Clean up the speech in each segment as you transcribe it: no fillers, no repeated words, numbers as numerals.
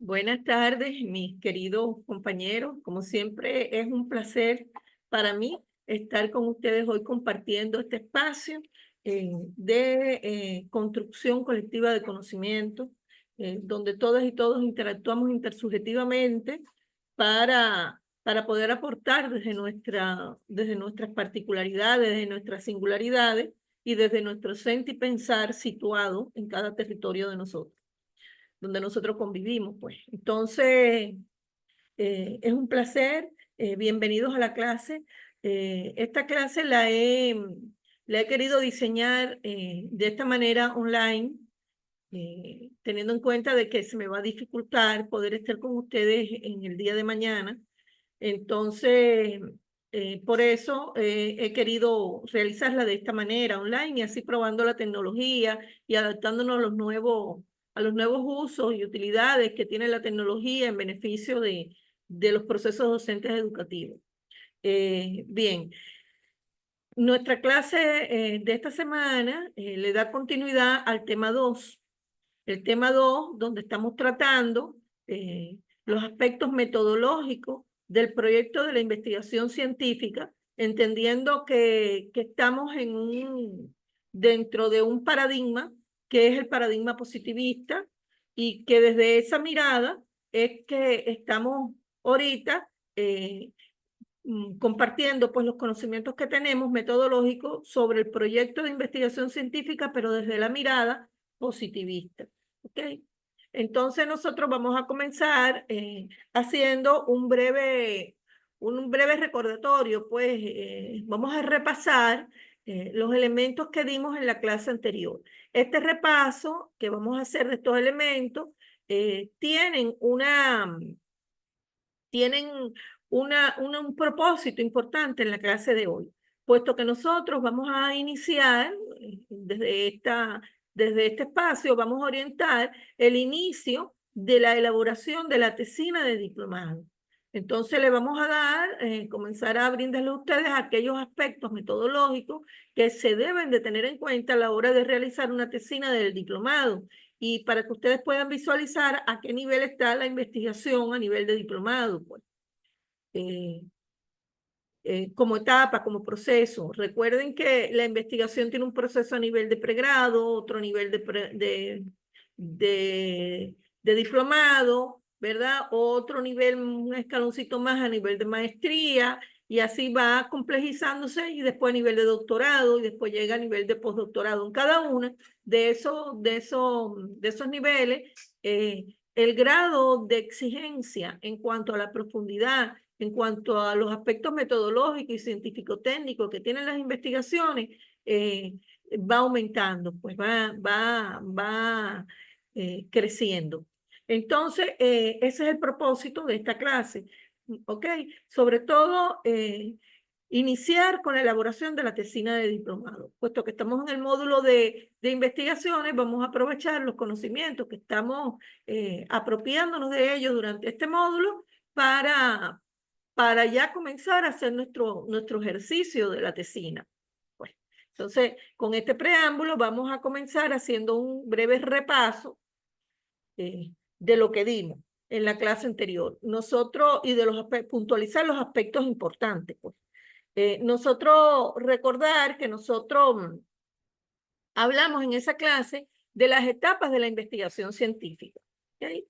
Buenas tardes, mis queridos compañeros. Como siempre, es un placer para mí estar con ustedes hoy compartiendo este espacio de construcción colectiva de conocimiento, donde todas y todos interactuamos intersubjetivamente para poder aportar desde nuestras particularidades, desde nuestras singularidades y desde nuestro sentir y pensar situado en cada territorio de nosotros donde nosotros convivimos, pues. Entonces, es un placer. Bienvenidos a la clase. Esta clase la he querido diseñar de esta manera online, teniendo en cuenta de que se me va a dificultar poder estar con ustedes en el día de mañana. Entonces, por eso he querido realizarla de esta manera, online, y así probando la tecnología y adaptándonos a los nuevos usos y utilidades que tiene la tecnología en beneficio de los procesos docentes educativos. Bien, nuestra clase de esta semana le da continuidad al tema 2. El tema 2, donde estamos tratando los aspectos metodológicos del proyecto de la investigación científica, entendiendo que estamos dentro de un paradigma que es el paradigma positivista y que desde esa mirada es que estamos ahorita compartiendo pues los conocimientos que tenemos metodológicos sobre el proyecto de investigación científica, pero desde la mirada positivista. ¿Ok? Entonces nosotros vamos a comenzar haciendo un breve recordatorio, pues vamos a repasar los elementos que dimos en la clase anterior. Este repaso que vamos a hacer de estos elementos tienen un propósito importante en la clase de hoy, puesto que nosotros vamos a iniciar desde este espacio, vamos a orientar el inicio de la elaboración de la tesina de diplomado. Entonces le vamos a comenzar a brindarle a ustedes aquellos aspectos metodológicos que se deben de tener en cuenta a la hora de realizar una tesina del diplomado y para que ustedes puedan visualizar a qué nivel está la investigación a nivel de diplomado, pues. Como etapa, como proceso. Recuerden que la investigación tiene un proceso a nivel de pregrado, otro nivel de diplomado, ¿verdad? Otro nivel, un escaloncito más a nivel de maestría, y así va complejizándose y después a nivel de doctorado y después llega a nivel de postdoctorado. En cada uno de esos niveles, el grado de exigencia en cuanto a la profundidad, en cuanto a los aspectos metodológicos y científico-técnicos que tienen las investigaciones, va aumentando, pues va creciendo. Entonces, ese es el propósito de esta clase, ¿ok? Sobre todo, iniciar con la elaboración de la tesina de diplomado. Puesto que estamos en el módulo de investigaciones, vamos a aprovechar los conocimientos que estamos apropiándonos de ellos durante este módulo para ya comenzar a hacer nuestro ejercicio de la tesina. Pues, entonces, con este preámbulo vamos a comenzar haciendo un breve repaso de lo que dimos en la clase anterior. Nosotros, y de puntualizar los aspectos importantes, pues. Nosotros recordar que nosotros hablamos en esa clase de las etapas de la investigación científica. ¿Okay?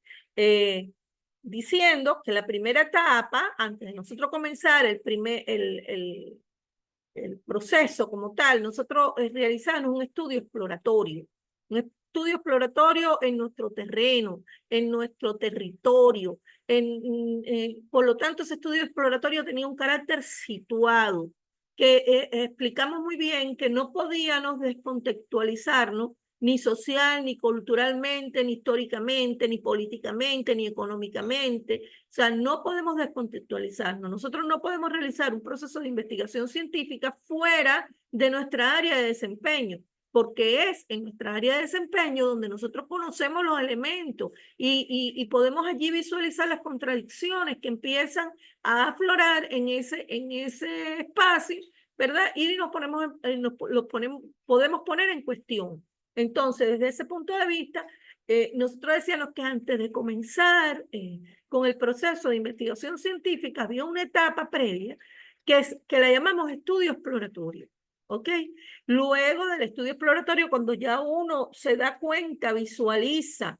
Diciendo que la primera etapa, antes de nosotros comenzar el proceso como tal, nosotros realizamos un estudio exploratorio en nuestro terreno, en nuestro territorio. Por lo tanto, ese estudio exploratorio tenía un carácter situado, que explicamos muy bien que no podíamos descontextualizarnos ni social, ni culturalmente, ni históricamente, ni políticamente, ni económicamente. O sea, no podemos descontextualizarnos. Nosotros no podemos realizar un proceso de investigación científica fuera de nuestra área de desempeño, porque es en nuestra área de desempeño donde nosotros conocemos los elementos y podemos allí visualizar las contradicciones que empiezan a aflorar en ese espacio, ¿verdad? Y podemos poner en cuestión. Entonces, desde ese punto de vista, nosotros decíamos que antes de comenzar con el proceso de investigación científica había una etapa previa que la llamamos estudio exploratorio. ¿Ok? Luego del estudio exploratorio, cuando ya uno se da cuenta, visualiza,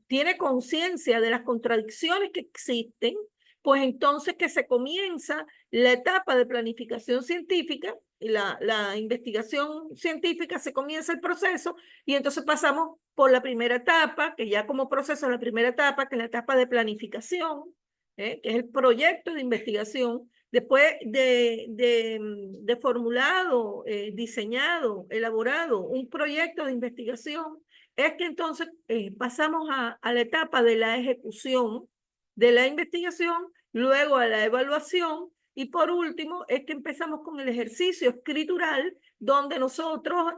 tiene conciencia de las contradicciones que existen, pues entonces que se comienza la etapa de planificación científica, la investigación científica, se comienza el proceso y entonces pasamos por la primera etapa, que ya como proceso la primera etapa, que es la etapa de planificación, que es el proyecto de investigación. Después de formulado, diseñado, elaborado un proyecto de investigación, es que entonces pasamos a la etapa de la ejecución de la investigación, luego a la evaluación y por último es que empezamos con el ejercicio escritural donde nosotros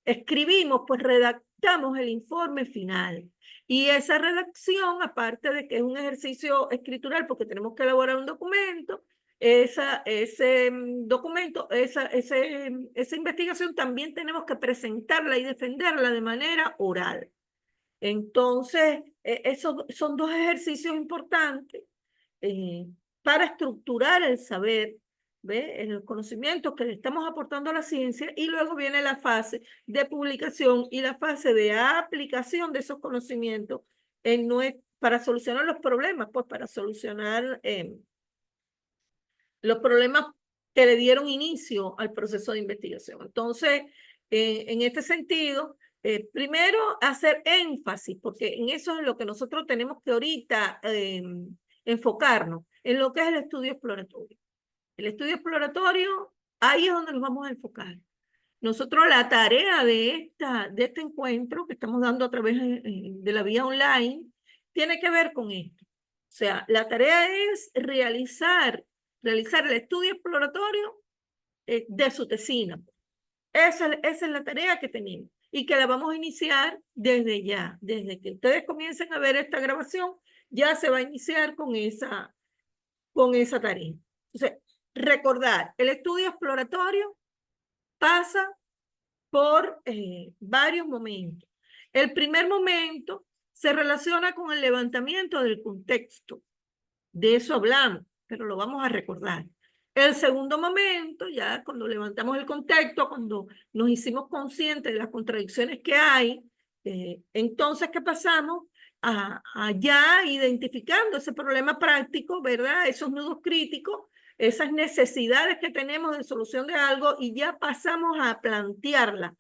escribimos, pues redactamos el informe final. Y esa redacción, aparte de que es un ejercicio escritural porque tenemos que elaborar un documento, ese documento, esa investigación también tenemos que presentarla y defenderla de manera oral. Entonces, esos son dos ejercicios importantes para estructurar el saber, los conocimientos que le estamos aportando a la ciencia, y luego viene la fase de publicación y la fase de aplicación de esos conocimientos para solucionar los problemas, pues para solucionar los problemas que le dieron inicio al proceso de investigación. Entonces, en este sentido, primero hacer énfasis, porque en eso es lo que nosotros tenemos que ahorita enfocarnos, en lo que es el estudio exploratorio. El estudio exploratorio, ahí es donde nos vamos a enfocar. Nosotros la tarea de este encuentro que estamos dando a través de la vía online tiene que ver con esto. O sea, la tarea es realizar el estudio exploratorio de su tesina. Esa es la tarea que tenemos y que la vamos a iniciar desde ya. Desde que ustedes comiencen a ver esta grabación, ya se va a iniciar con esa tarea. Entonces, recordar, el estudio exploratorio pasa por varios momentos. El primer momento se relaciona con el levantamiento del contexto. De eso hablamos, pero lo vamos a recordar. El segundo momento, ya cuando levantamos el contexto, cuando nos hicimos conscientes de las contradicciones que hay, entonces, ¿qué pasamos? Ya identificando ese problema práctico, ¿verdad? Esos nudos críticos, esas necesidades que tenemos de solución de algo, y ya pasamos a plantearla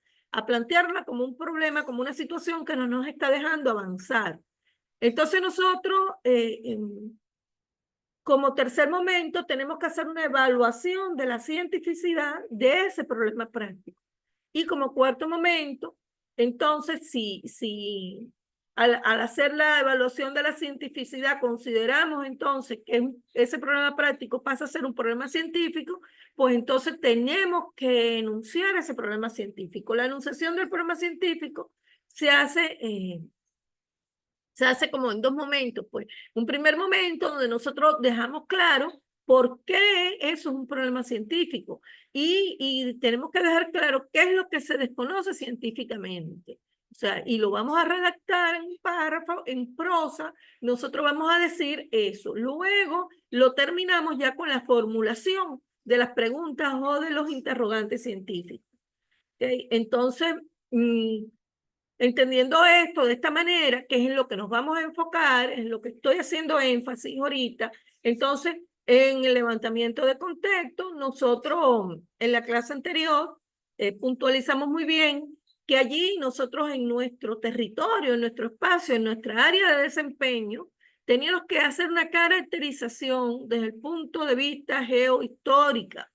como un problema, como una situación que no nos está dejando avanzar. Entonces nosotros, como tercer momento, tenemos que hacer una evaluación de la cientificidad de ese problema práctico. Y como cuarto momento, entonces, si al hacer la evaluación de la cientificidad consideramos entonces que ese problema práctico pasa a ser un problema científico, pues entonces tenemos que enunciar ese problema científico. La enunciación del problema científico se hace como en dos momentos, pues. Un primer momento donde nosotros dejamos claro por qué eso es un problema científico y tenemos que dejar claro qué es lo que se desconoce científicamente. O sea, y lo vamos a redactar en un párrafo, en prosa, nosotros vamos a decir eso. Luego lo terminamos ya con la formulación de las preguntas o de los interrogantes científicos. ¿Okay? Entonces, entendiendo esto de esta manera, que es en lo que nos vamos a enfocar, en lo que estoy haciendo énfasis ahorita, entonces, en el levantamiento de contexto, nosotros en la clase anterior puntualizamos muy bien que allí nosotros en nuestro territorio, en nuestro espacio, en nuestra área de desempeño, teníamos que hacer una caracterización desde el punto de vista geohistórica,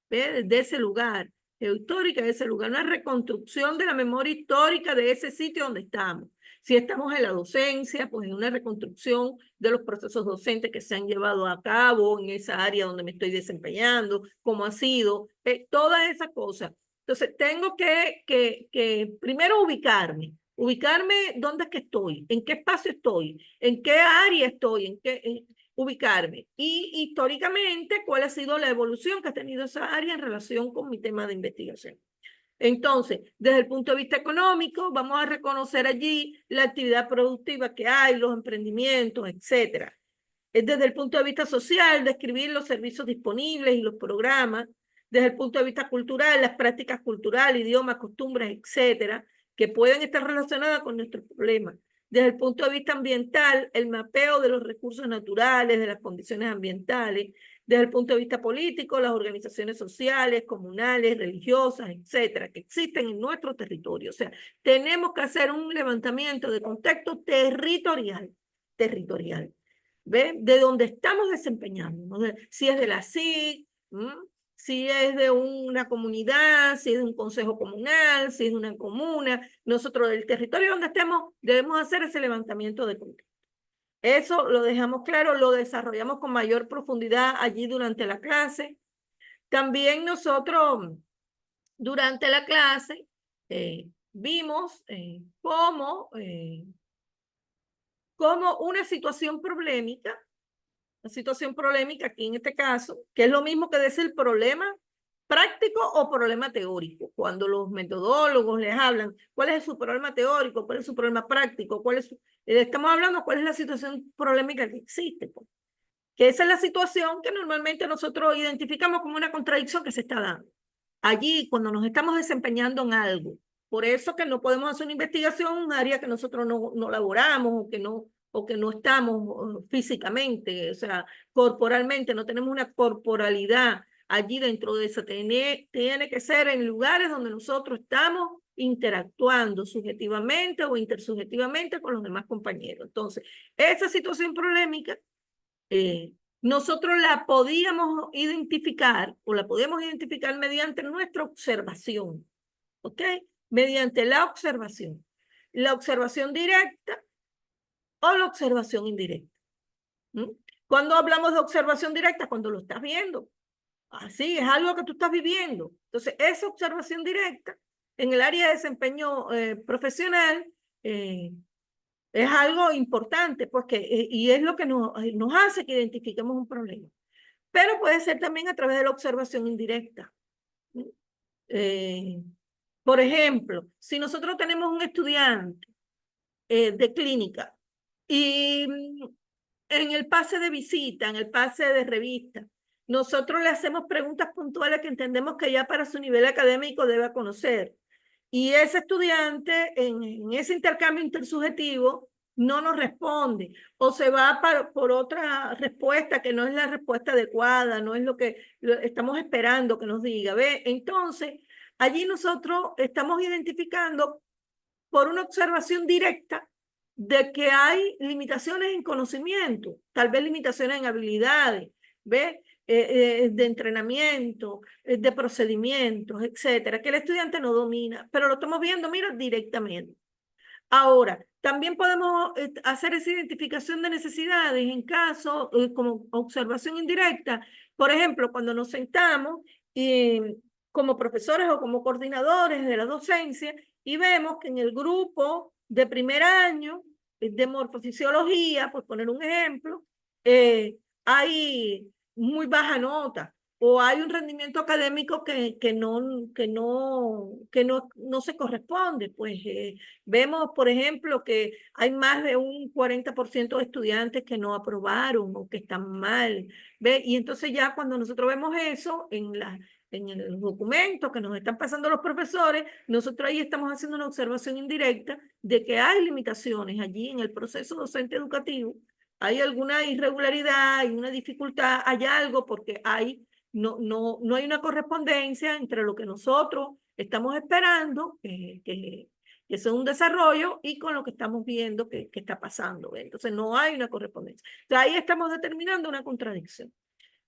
de ese lugar, geohistórica de ese lugar, una reconstrucción de la memoria histórica de ese sitio donde estamos. Si estamos en la docencia, pues en una reconstrucción de los procesos docentes que se han llevado a cabo en esa área donde me estoy desempeñando, cómo ha sido, todas esas cosas. Entonces, tengo que primero ubicarme dónde es que estoy, en qué espacio estoy, en qué área estoy, ubicarme. Y históricamente, cuál ha sido la evolución que ha tenido esa área en relación con mi tema de investigación. Entonces, desde el punto de vista económico, vamos a reconocer allí la actividad productiva que hay, los emprendimientos, etcétera. Desde el punto de vista social, describir los servicios disponibles y los programas. Desde el punto de vista cultural, las prácticas culturales, idiomas, costumbres, etcétera, que pueden estar relacionadas con nuestros problemas. Desde el punto de vista ambiental, el mapeo de los recursos naturales, de las condiciones ambientales. Desde el punto de vista político, las organizaciones sociales, comunales, religiosas, etcétera, que existen en nuestro territorio. O sea, tenemos que hacer un levantamiento de contexto territorial. ¿Ve? De donde estamos desempeñando, ¿no? Si es de la SIC, si es de una comunidad, si es de un consejo comunal, si es de una comuna, nosotros del territorio donde estemos debemos hacer ese levantamiento de contexto. Eso lo dejamos claro, lo desarrollamos con mayor profundidad allí durante la clase. También nosotros durante la clase vimos cómo una situación problemática aquí en este caso, que es lo mismo que decir problema práctico o problema teórico. Cuando los metodólogos les hablan, ¿cuál es su problema teórico? ¿Cuál es su problema práctico? Estamos hablando cuál es la situación problemática que existe, pues. Que esa es la situación que normalmente nosotros identificamos como una contradicción que se está dando. Allí, cuando nos estamos desempeñando en algo, por eso que no podemos hacer una investigación en un área que nosotros no laboramos o que no estamos físicamente, o sea, corporalmente, no tenemos una corporalidad allí dentro de eso. Tiene que ser en lugares donde nosotros estamos interactuando subjetivamente o intersubjetivamente con los demás compañeros. Entonces, esa situación problemática, nosotros la podíamos identificar o la podemos identificar mediante nuestra observación, ¿ok? Mediante la observación directa o la observación indirecta. Cuando hablamos de observación directa, cuando lo estás viendo, así es algo que tú estás viviendo. Entonces, esa observación directa en el área de desempeño profesional es algo importante porque, y es lo que nos hace que identifiquemos un problema. Pero puede ser también a través de la observación indirecta. Por ejemplo, si nosotros tenemos un estudiante de clínica y en el pase de visita, en el pase de revista, nosotros le hacemos preguntas puntuales que entendemos que ya para su nivel académico debe conocer. Y ese estudiante en ese intercambio intersubjetivo no nos responde o se va por otra respuesta que no es la respuesta adecuada, no es lo que estamos esperando que nos diga. ¿Ve? Entonces, allí nosotros estamos identificando por una observación directa de que hay limitaciones en conocimiento, tal vez limitaciones en habilidades, ¿ves? De entrenamiento, de procedimientos, etcétera, que el estudiante no domina, pero lo estamos viendo, mira, directamente. Ahora, también podemos hacer esa identificación de necesidades en caso, como observación indirecta, por ejemplo, cuando nos sentamos como profesores o como coordinadores de la docencia y vemos que en el grupo de primer año de morfofisiología, por poner un ejemplo, hay muy baja nota o hay un rendimiento académico que no se corresponde. Pues vemos, por ejemplo, que hay más de un 40% de estudiantes que no aprobaron o que están mal. ¿Ve? Y entonces ya cuando nosotros vemos eso en el documento que nos están pasando los profesores, nosotros ahí estamos haciendo una observación indirecta de que hay limitaciones allí en el proceso docente educativo, hay alguna irregularidad, hay una dificultad, hay algo porque no hay una correspondencia entre lo que nosotros estamos esperando, que sea un desarrollo, y con lo que estamos viendo que está pasando. ¿Ve? Entonces no hay una correspondencia. Entonces ahí estamos determinando una contradicción.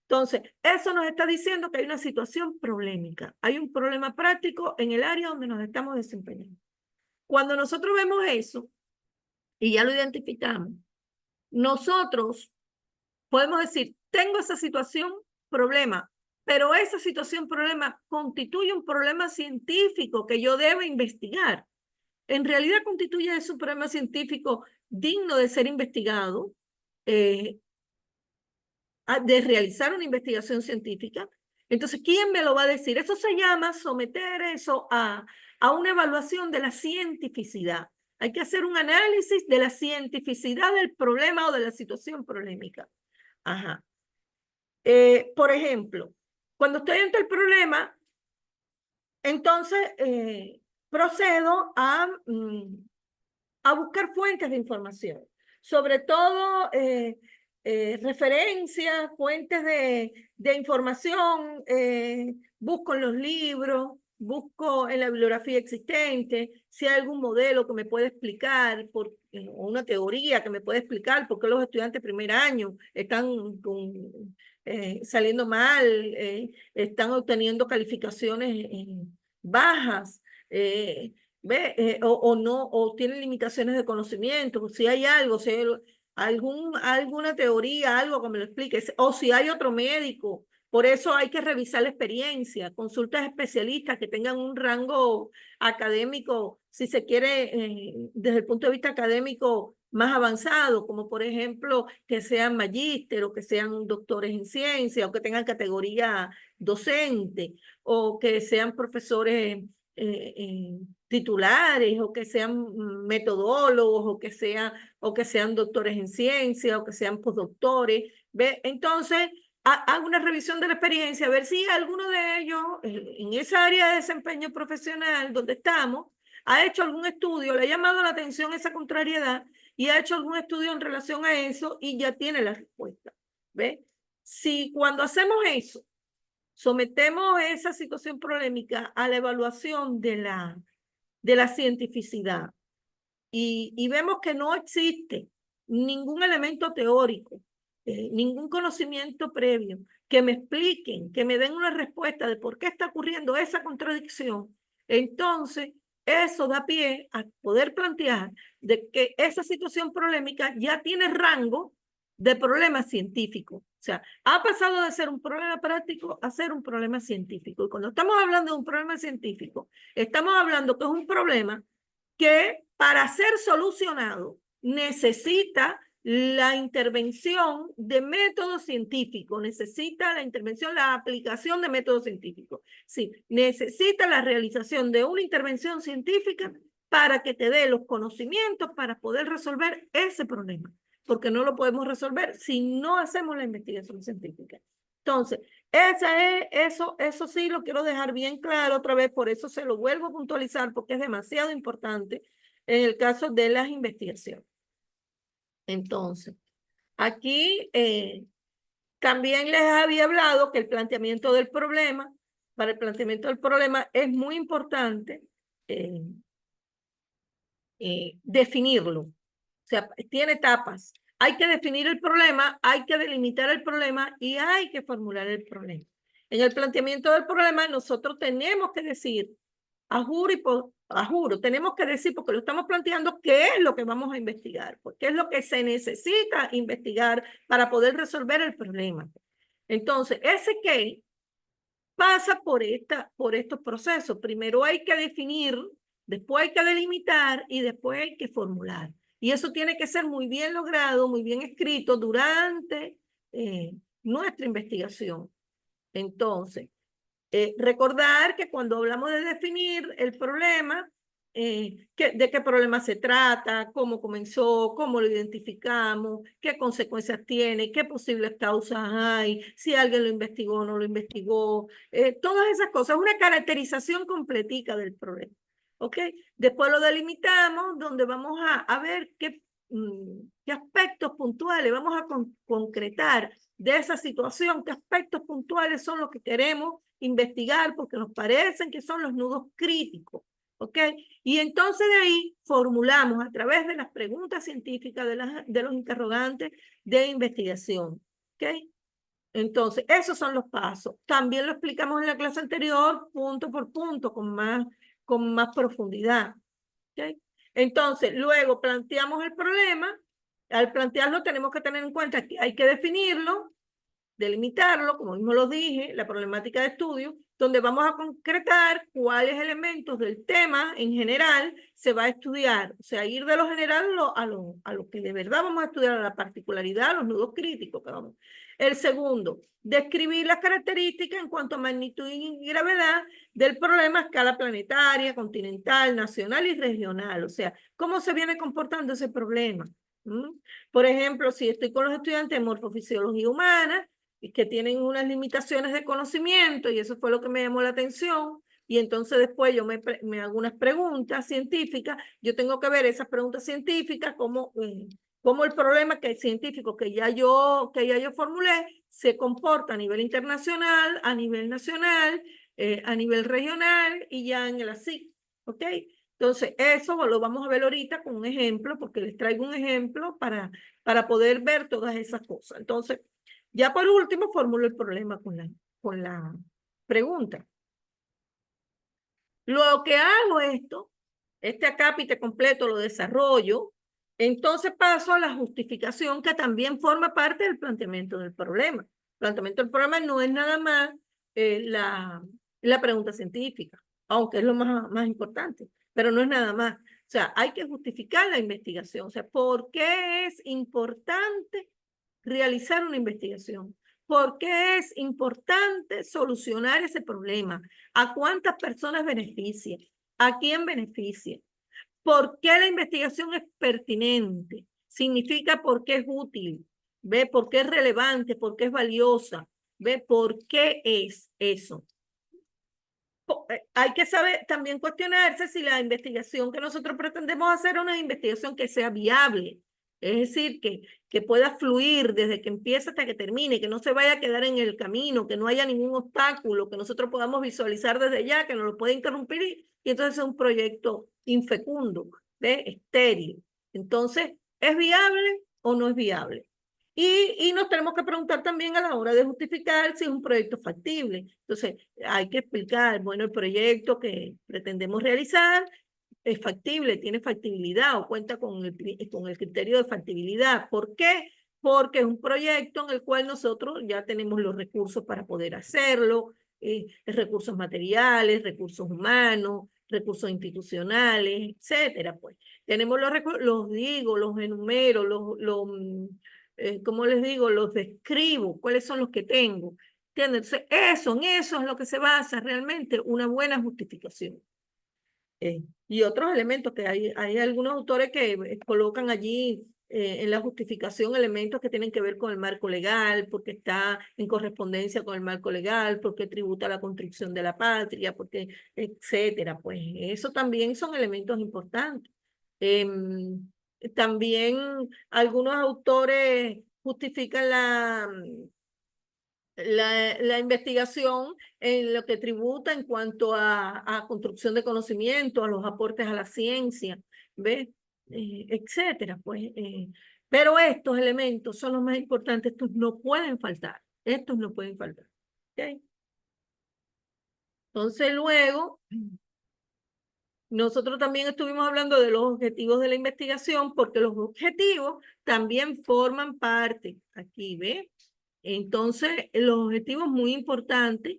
Entonces, eso nos está diciendo que hay una situación problemática, hay un problema práctico en el área donde nos estamos desempeñando. Cuando nosotros vemos eso y ya lo identificamos, nosotros podemos decir, tengo esa situación, problema, pero esa situación, problema, constituye un problema científico que yo debo investigar. En realidad constituye ese un problema científico digno de ser investigado, de realizar una investigación científica, Entonces, ¿quién me lo va a decir? Eso se llama someter eso a una evaluación de la cientificidad. Hay que hacer un análisis de la cientificidad del problema o de la situación problemática. Ajá. Por ejemplo, cuando estoy ante el problema, entonces procedo a buscar fuentes de información, sobre todo referencias, fuentes de información, busco en los libros, busco en la bibliografía existente, si hay algún modelo que me puede explicar, o una teoría que me puede explicar por qué los estudiantes de primer año están saliendo mal, están obteniendo calificaciones bajas. ¿Ve? O no, o tienen limitaciones de conocimiento, si hay algo, si hay alguna teoría, algo que me lo explique, o si hay otro médico. Por eso hay que revisar la experiencia, consultas especialistas que tengan un rango académico, si se quiere, desde el punto de vista académico más avanzado, como por ejemplo que sean magíster o que sean doctores en ciencia o que tengan categoría docente o que sean profesores titulares o que sean metodólogos o que sean doctores en ciencia o que sean postdoctores. ¿Ve? Entonces, hago una revisión de la experiencia, a ver si alguno de ellos en esa área de desempeño profesional donde estamos ha hecho algún estudio, le ha llamado la atención esa contrariedad y ha hecho algún estudio en relación a eso y ya tiene la respuesta. ¿Ve? Si cuando hacemos eso, sometemos esa situación problemática a la evaluación de la cientificidad y vemos que no existe ningún elemento teórico, ningún conocimiento previo que me expliquen, que me den una respuesta de por qué está ocurriendo esa contradicción, entonces eso da pie a poder plantear de que esa situación problemática ya tiene rango de problema científico. O sea, ha pasado de ser un problema práctico a ser un problema científico. Y cuando estamos hablando de un problema científico, estamos hablando que es un problema que para ser solucionado necesita la intervención de métodos científicos, necesita la intervención, la aplicación de métodos científicos. Sí, necesita la realización de una intervención científica para que te dé los conocimientos para poder resolver ese problema, porque no lo podemos resolver si no hacemos la investigación científica. Entonces, eso sí lo quiero dejar bien claro otra vez, por eso se lo vuelvo a puntualizar, porque es demasiado importante en el caso de las investigaciones. Entonces, aquí también les había hablado que el planteamiento del problema, para el planteamiento del problema es muy importante definirlo. O sea, tiene etapas. Hay que definir el problema, hay que delimitar el problema y hay que formular el problema. En el planteamiento del problema nosotros tenemos que decir, a juro, tenemos que decir, porque lo estamos planteando, qué es lo que vamos a investigar, qué es lo que se necesita investigar para poder resolver el problema. Entonces, ese qué pasa por estos procesos. Primero hay que definir, después hay que delimitar y después hay que formular. Y eso tiene que ser muy bien logrado, muy bien escrito durante nuestra investigación. Entonces, recordar que cuando hablamos de definir el problema, de qué problema se trata, cómo comenzó, cómo lo identificamos, qué consecuencias tiene, qué posibles causas hay, si alguien lo investigó o no lo investigó, todas esas cosas, una caracterización completica del problema. ¿Ok? Después lo delimitamos, donde vamos a ver qué aspectos puntuales vamos a concretar de esa situación, qué aspectos puntuales son los que queremos investigar porque nos parecen que son los nudos críticos. ¿Ok? Y entonces de ahí formulamos a través de las preguntas científicas, de los interrogantes de investigación. ¿Ok? Entonces, esos son los pasos. También lo explicamos en la clase anterior, punto por punto, con más profundidad. ¿Ok? Entonces, luego planteamos el problema. Al plantearlo tenemos que tener en cuenta que hay que definirlo, delimitarlo, como mismo lo dije, la problemática de estudio, donde vamos a concretar cuáles elementos del tema en general se va a estudiar, o sea, ir de lo general a lo que de verdad vamos a estudiar, a la particularidad, a los nudos críticos que vamos. El segundo, describir las características en cuanto a magnitud y gravedad del problema a escala planetaria, continental, nacional y regional, o sea, cómo se viene comportando ese problema. Por ejemplo, si estoy con los estudiantes de morfofisiología humana, y que tienen unas limitaciones de conocimiento, y eso fue lo que me llamó la atención, y entonces después yo me hago unas preguntas científicas, yo tengo que ver esas preguntas científicas, cómo el problema que científico que ya yo formulé se comporta a nivel internacional, a nivel nacional, a nivel regional y ya en el ASIC, ¿ok? Entonces, eso lo vamos a ver ahorita con un ejemplo, porque les traigo un ejemplo para poder ver todas esas cosas. Entonces, ya por último, formulo el problema con la pregunta. Lo que hago este acápite completo lo desarrollo, entonces paso a la justificación que también forma parte del planteamiento del problema. El planteamiento del problema no es nada más la pregunta científica, aunque es lo más importante, pero no es nada más. O sea, hay que justificar la investigación. O sea, ¿por qué es importante realizar una investigación? ¿Por qué es importante solucionar ese problema? ¿A cuántas personas beneficia? ¿A quién beneficia? ¿Por qué la investigación es pertinente? Significa por qué es útil, ¿ve? ¿Por qué es relevante? ¿Por qué es valiosa? ¿Ve? ¿Por qué es eso? Hay que saber también cuestionarse si la investigación que nosotros pretendemos hacer es una investigación que sea viable, es decir, que pueda fluir desde que empieza hasta que termine, que no se vaya a quedar en el camino, que no haya ningún obstáculo, que nosotros podamos visualizar desde ya, que no lo puede interrumpir y entonces es un proyecto infecundo, ¿ve? Estéril. Entonces, ¿es viable o no es viable? Y nos tenemos que preguntar también a la hora de justificar si es un proyecto factible. Entonces, hay que explicar, bueno, el proyecto que pretendemos realizar es factible, tiene factibilidad o cuenta con el criterio de factibilidad. ¿Por qué? Porque es un proyecto en el cual nosotros ya tenemos los recursos para poder hacerlo, recursos materiales, recursos humanos, recursos institucionales, etcétera. Pues tenemos los recursos, los digo, los enumero, ¿cómo les digo? Los describo, cuáles son los que tengo. ¿Entiendes? En eso es lo que se basa realmente una buena justificación. Y otros elementos que hay algunos autores que colocan allí en la justificación elementos que tienen que ver con el marco legal, porque está en correspondencia con el marco legal, porque tributa a la construcción de la patria, porque, etcétera. Pues eso también son elementos importantes. También algunos autores justifican la investigación en lo que tributa en cuanto a construcción de conocimiento, a los aportes a la ciencia, ¿ves? Etcétera, pues. Pero estos elementos son los más importantes, estos no pueden faltar, estos no pueden faltar. ¿Okay? Entonces luego, nosotros también estuvimos hablando de los objetivos de la investigación, porque los objetivos también forman parte, aquí, ¿ves? Entonces, los objetivos muy importantes,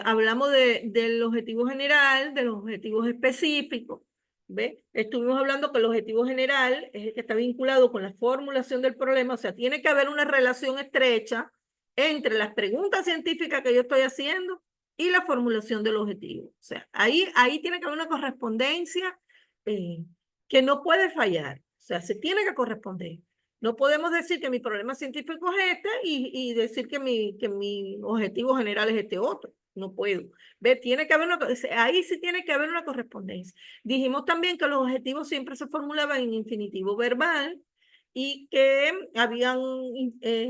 hablamos del objetivo general, de los objetivos específicos, ¿ve? Estuvimos hablando que el objetivo general es el que está vinculado con la formulación del problema, o sea, tiene que haber una relación estrecha entre las preguntas científicas que yo estoy haciendo y la formulación del objetivo. O sea, ahí tiene que haber una correspondencia eh, que no puede fallar, o sea, se tiene que corresponder. No podemos decir que mi problema científico es este y decir que mi objetivo general es este otro. No puedo. Ve, tiene que haber ahí sí tiene que haber una correspondencia. Dijimos también que los objetivos siempre se formulaban en infinitivo verbal y que habían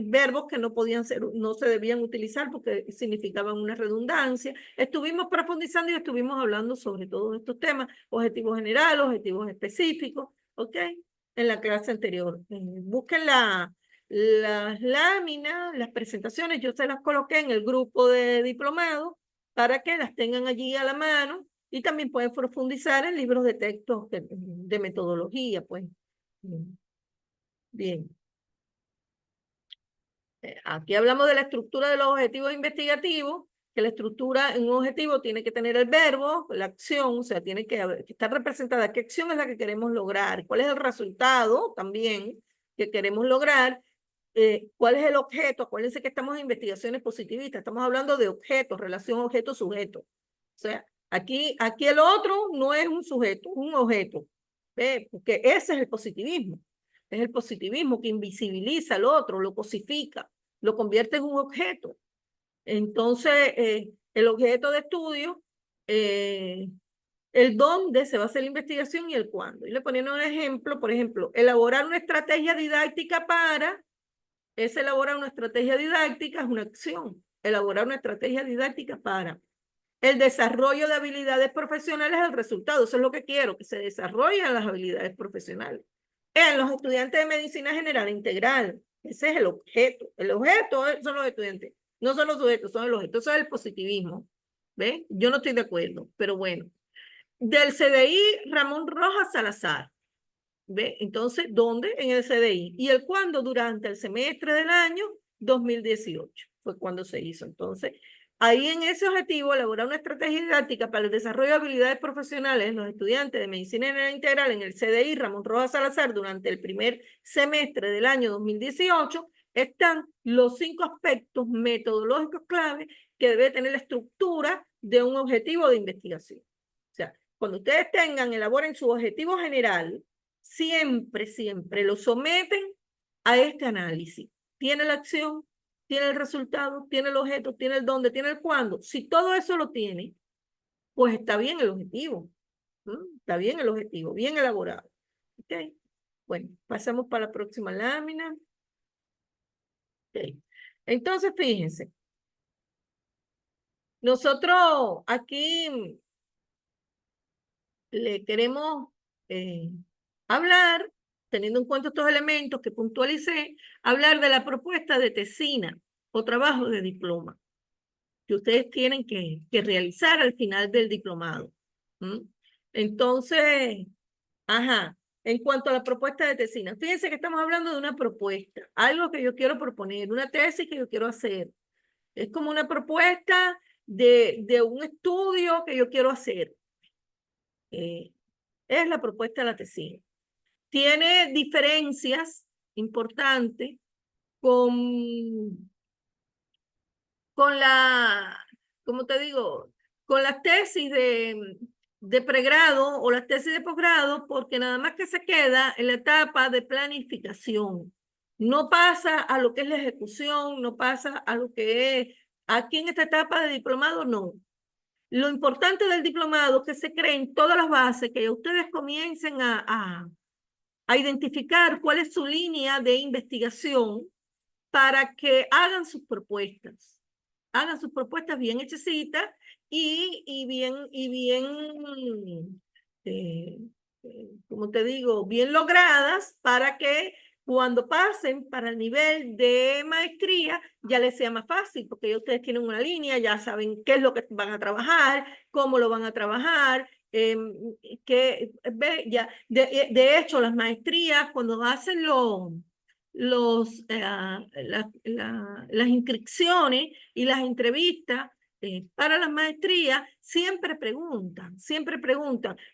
verbos que no se debían utilizar porque significaban una redundancia. Estuvimos profundizando y estuvimos hablando sobre todos estos temas, objetivos generales, objetivos específicos, ¿ok? En la clase anterior. Busquen las láminas, las presentaciones, yo se las coloqué en el grupo de diplomados para que las tengan allí a la mano y también pueden profundizar en libros de texto de metodología, pues. Bien. Aquí hablamos de la estructura de los objetivos investigativos, que la estructura en un objetivo tiene que tener el verbo, la acción, o sea, tiene que estar representada. ¿Qué acción es la que queremos lograr? ¿Cuál es el resultado también que queremos lograr? ¿Cuál es el objeto? Acuérdense que estamos en investigaciones positivistas, estamos hablando de objetos, relación objeto-sujeto. O sea, aquí el otro no es un sujeto, es un objeto. ¿Ve? Porque ese es el positivismo. Es el positivismo que invisibiliza al otro, lo cosifica, lo convierte en un objeto. Entonces, el objeto de estudio, el dónde se va a hacer la investigación y el cuándo. Y le poniendo un ejemplo, por ejemplo, elaborar una estrategia didáctica para, es elaborar una estrategia didáctica, es una acción. Elaborar una estrategia didáctica para. El desarrollo de habilidades profesionales es el resultado. Eso es lo que quiero, que se desarrollen las habilidades profesionales. En los estudiantes de medicina general integral, ese es el objeto. El objeto son los estudiantes, no son los sujetos, son el objeto. Eso es el positivismo. ¿Ven? Yo no estoy de acuerdo, pero bueno. Del CDI, Ramón Rojas Salazar. ¿Ve? Entonces, ¿dónde? En el CDI. ¿Y el cuándo? Durante el semestre del año 2018. Fue cuando se hizo. Entonces, ahí en ese objetivo, elaborar una estrategia didáctica para el desarrollo de habilidades profesionales en los estudiantes de medicina integral en el CDI Ramón Rojas Salazar durante el primer semestre del año 2018, están los 5 aspectos metodológicos clave que debe tener la estructura de un objetivo de investigación. O sea, cuando ustedes elaboren su objetivo general, siempre lo someten a este análisis. ¿Tiene la acción? ¿Tiene el resultado? ¿Tiene el objeto? ¿Tiene el dónde? ¿Tiene el cuándo? Si todo eso lo tiene, pues está bien el objetivo. Está bien el objetivo, bien elaborado. ¿Okay? Bueno, pasamos para la próxima lámina. Okay. Entonces, fíjense. Nosotros aquí le queremos hablar, teniendo en cuenta estos elementos que puntualicé, hablar de la propuesta de tesina o trabajo de diploma que ustedes tienen que realizar al final del diplomado. ¿Mm? Entonces, ajá, en cuanto a la propuesta de tesina, fíjense que estamos hablando de una propuesta, algo que yo quiero proponer, una tesis que yo quiero hacer. Es como una propuesta de un estudio que yo quiero hacer. Es la propuesta de la tesina. Tiene diferencias importantes con, con la, ¿cómo te digo? Con las tesis de pregrado o las tesis de posgrado, porque nada más que se queda en la etapa de planificación. No pasa a lo que es la ejecución, no pasa a lo que es aquí en esta etapa de diplomado, no. Lo importante del diplomado es que se creen todas las bases, que ustedes comiencen a identificar cuál es su línea de investigación para que hagan sus propuestas bien hechecitas y bien, eh, como te digo, bien logradas para que cuando pasen para el nivel de maestría ya les sea más fácil, porque ya ustedes tienen una línea, ya saben qué es lo que van a trabajar, cómo lo van a trabajar, ya, de hecho, las maestrías, cuando hacen las inscripciones y las entrevistas para las maestrías, siempre preguntan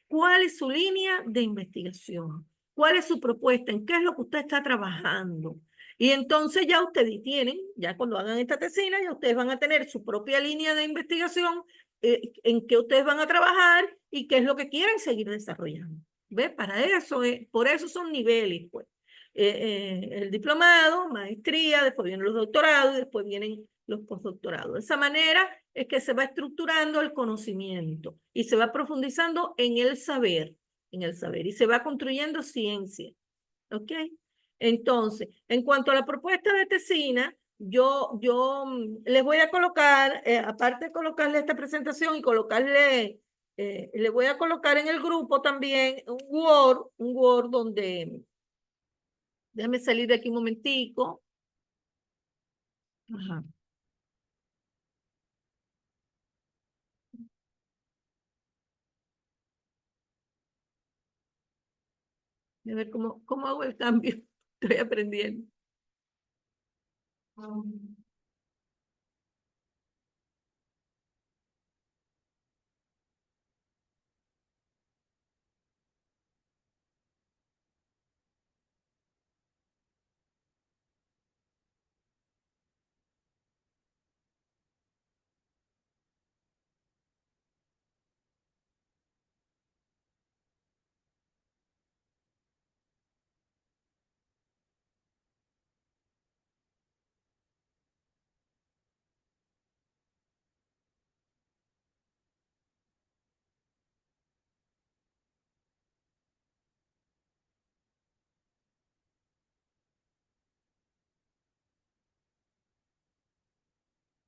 cuál es su línea de investigación, cuál es su propuesta, en qué es lo que usted está trabajando. Y entonces ya ustedes tienen, ya cuando hagan esta tesina, ya ustedes van a tener su propia línea de investigación, en qué ustedes van a trabajar y qué es lo que quieren seguir desarrollando. ¿Ves? Para eso, por eso son niveles, pues. El diplomado, maestría, después vienen los doctorados y después vienen los postdoctorados. De esa manera es que se va estructurando el conocimiento y se va profundizando en el saber y se va construyendo ciencia. ¿Ok? Entonces, en cuanto a la propuesta de tesina, yo les voy a colocar, aparte de colocarle esta presentación y colocarle, le voy a colocar en el grupo también un Word donde, déjame salir de aquí un momentico. Ajá. A ver cómo hago el cambio. Estoy aprendiendo.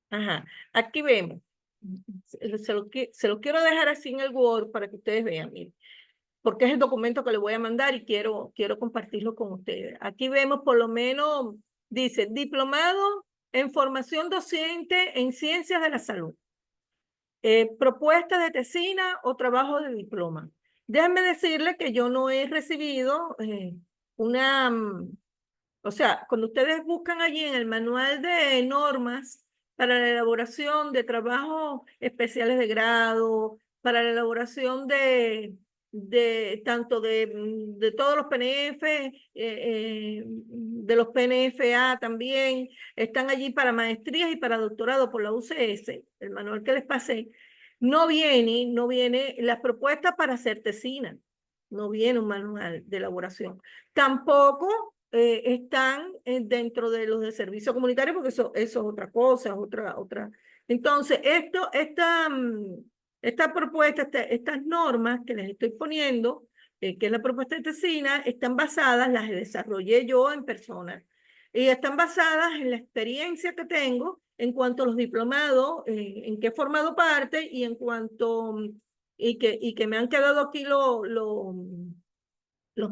Ajá, aquí vemos. Se lo quiero dejar así en el Word para que ustedes vean, miren, porque es el documento que les voy a mandar y quiero compartirlo con ustedes. Aquí vemos por lo menos, dice, diplomado en formación docente en ciencias de la salud. Propuesta de tesina o trabajo de diploma. Déjenme decirle que yo no he recibido una, o sea, cuando ustedes buscan allí en el manual de normas para la elaboración de trabajos especiales de grado, para la elaboración de tanto de todos los PNF, de los PNFA también, están allí para maestrías y para doctorado por la UCS, el manual que les pasé, no viene las propuestas para hacer tesina, no viene un manual de elaboración. Tampoco están dentro de los de servicio comunitario, porque eso es otra cosa, otra. Entonces, esta propuesta, estas normas que les estoy poniendo, que es la propuesta de tesina, están basadas, las desarrollé yo en persona, y están basadas en la experiencia que tengo en cuanto a los diplomados, en que he formado parte y en cuanto, y que me han quedado aquí los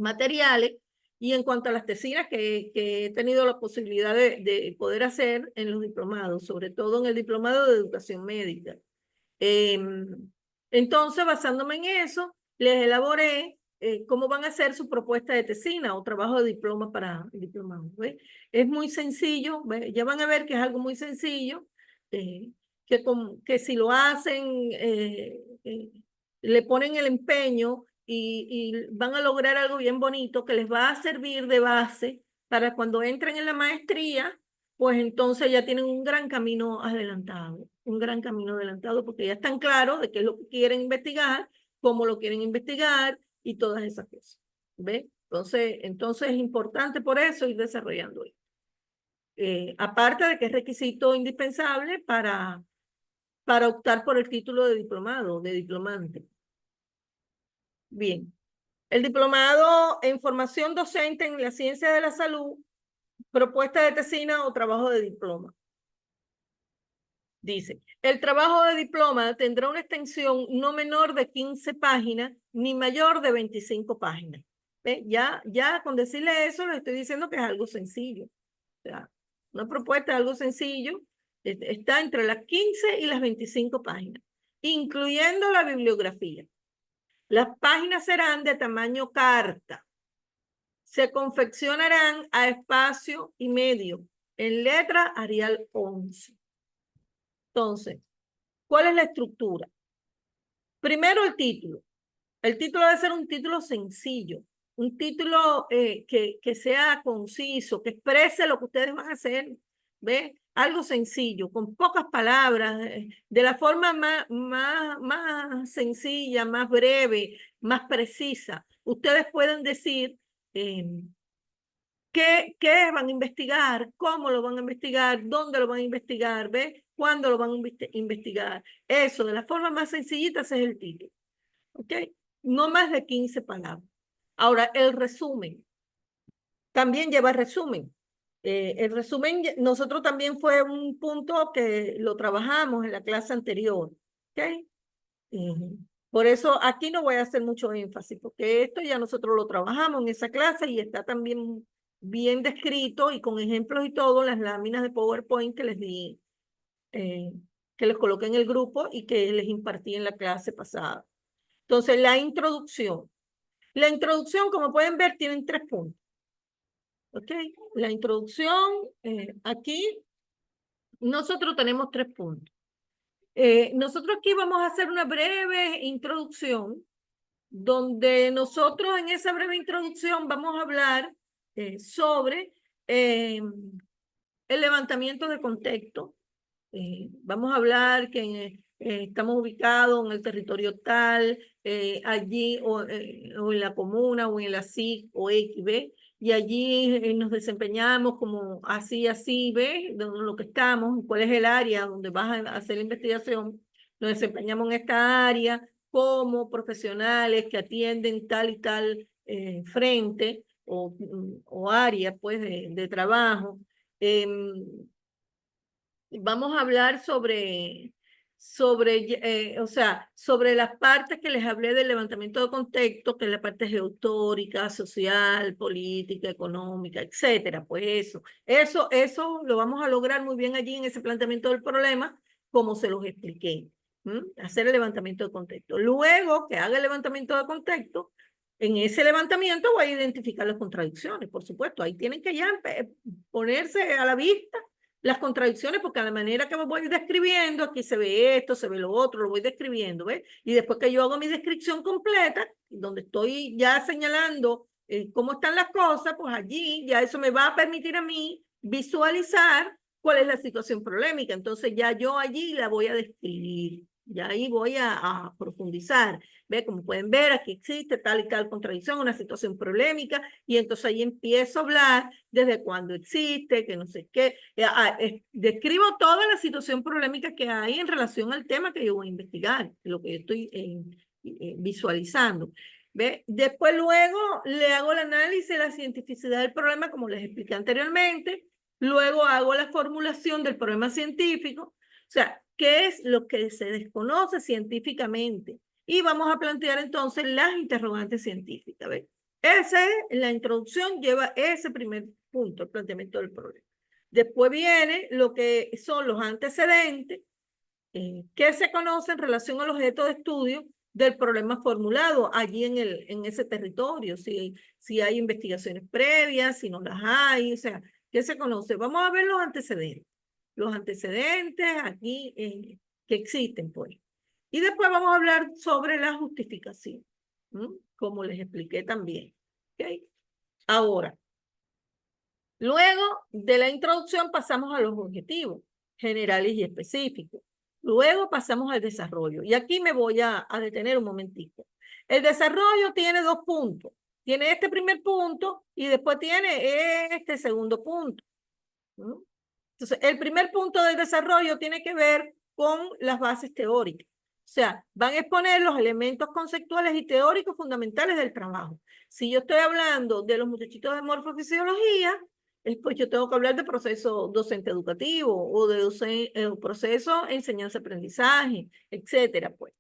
materiales y en cuanto a las tesinas que he tenido la posibilidad de poder hacer en los diplomados, sobre todo en el diplomado de educación médica. Eh, entonces, basándome en eso, les elaboré cómo van a hacer su propuesta de tesina o trabajo de diploma para el diplomado. ¿Ve? Es muy sencillo, ¿ve? Ya van a ver que es algo muy sencillo, eh, que si lo hacen, le ponen el empeño y van a lograr algo bien bonito que les va a servir de base para cuando entren en la maestría, pues entonces ya tienen un gran camino adelantado porque ya están claros de qué es lo que quieren investigar, cómo lo quieren investigar y todas esas cosas. ¿Ve? Entonces es importante por eso ir desarrollando esto. Aparte de que es requisito indispensable para optar por el título de diplomado, de diplomante. Bien. El diplomado en formación docente en la ciencia de la salud, propuesta de tesina o trabajo de diploma. Dice, el trabajo de diploma tendrá una extensión no menor de 15 páginas ni mayor de 25 páginas. ¿Ve? Ya con decirle eso, les estoy diciendo que es algo sencillo. O sea, una propuesta es algo sencillo, está entre las 15 y las 25 páginas, incluyendo la bibliografía. Las páginas serán de tamaño carta. Se confeccionarán a espacio y medio, en letra Arial 11. Entonces, ¿cuál es la estructura? Primero el título. El título debe ser un título sencillo, un título que sea conciso, que exprese lo que ustedes van a hacer. ¿Ve? Algo sencillo, con pocas palabras, de la forma más sencilla, más breve, más precisa. Ustedes pueden decir qué van a investigar, cómo lo van a investigar, dónde lo van a investigar, ¿ve? Cuándo lo van a investigar. Eso, de la forma más sencillita, ese es el título. ¿Ok? No más de 15 palabras. Ahora, el resumen. También lleva resumen. El resumen, nosotros también fue un punto que lo trabajamos en la clase anterior. ¿Ok? Por eso aquí no voy a hacer mucho énfasis, porque esto ya nosotros lo trabajamos en esa clase y está también bien descrito y con ejemplos y todo en las láminas de PowerPoint que les di, que les coloqué en el grupo y que les impartí en la clase pasada. Entonces, la introducción. La introducción, como pueden ver, tienen 3 puntos. ¿ok? La introducción, aquí nosotros tenemos 3 puntos. Nosotros aquí vamos a hacer una breve introducción, donde nosotros en esa breve introducción vamos a hablar sobre el levantamiento de contexto. Vamos a hablar que estamos ubicados en el territorio tal, allí o en la comuna o en la SIC o XB, y allí nos desempeñamos como así, ¿ve? De lo que estamos, cuál es el área donde vas a hacer la investigación. Nos desempeñamos en esta área como profesionales que atienden tal y tal frente o área pues, de trabajo. Vamos a hablar o sea, sobre las partes que les hablé del levantamiento de contexto, que es la parte geohistórica, social, política, económica, etcétera. Pues eso lo vamos a lograr muy bien allí en ese planteamiento del problema, como se los expliqué. Hacer el levantamiento de contexto. Luego que haga el levantamiento de contexto, en ese levantamiento voy a identificar las contradicciones, por supuesto. Ahí tienen que ya ponerse a la vista las contradicciones, porque a la manera que me voy describiendo, aquí se ve esto, se ve lo otro, lo voy describiendo, ¿ves? Y después que yo hago mi descripción completa, donde estoy ya señalando cómo están las cosas, pues allí ya eso me va a permitir a mí visualizar cuál es la situación problemática. Entonces ya yo allí la voy a describir, ya ahí voy a profundizar. ¿Ve? Como pueden ver, aquí existe tal y tal contradicción, una situación problemática, y entonces ahí empiezo a hablar desde cuándo existe, que no sé qué. Describo toda la situación problemática que hay en relación al tema que yo voy a investigar, lo que yo estoy visualizando. ¿Ve? Después luego le hago el análisis de la cientificidad del problema, como les expliqué anteriormente. Luego hago la formulación del problema científico. O sea, ¿qué es lo que se desconoce científicamente? Y vamos a plantear entonces las interrogantes científicas. ¿Ves? La introducción lleva ese primer punto, el planteamiento del problema. Después viene lo que son los antecedentes, que se conoce en relación al objeto de estudio del problema formulado allí en ese territorio, si hay investigaciones previas, si no las hay, o sea, ¿qué se conoce? Vamos a ver los antecedentes. Los antecedentes aquí que existen, pues. Y después vamos a hablar sobre la justificación, como les expliqué también. ¿Okay? Ahora, luego de la introducción pasamos a los objetivos generales y específicos. Luego pasamos al desarrollo. Y aquí me voy a detener un momentito. El desarrollo tiene 2 puntos. Tiene este primer punto y después tiene este segundo punto. Entonces, el primer punto del desarrollo tiene que ver con las bases teóricas. O sea, van a exponer los elementos conceptuales y teóricos fundamentales del trabajo. Si yo estoy hablando de los muchachitos de morfofisiología, pues yo tengo que hablar de proceso docente educativo o de proceso enseñanza-aprendizaje, etcétera, pues.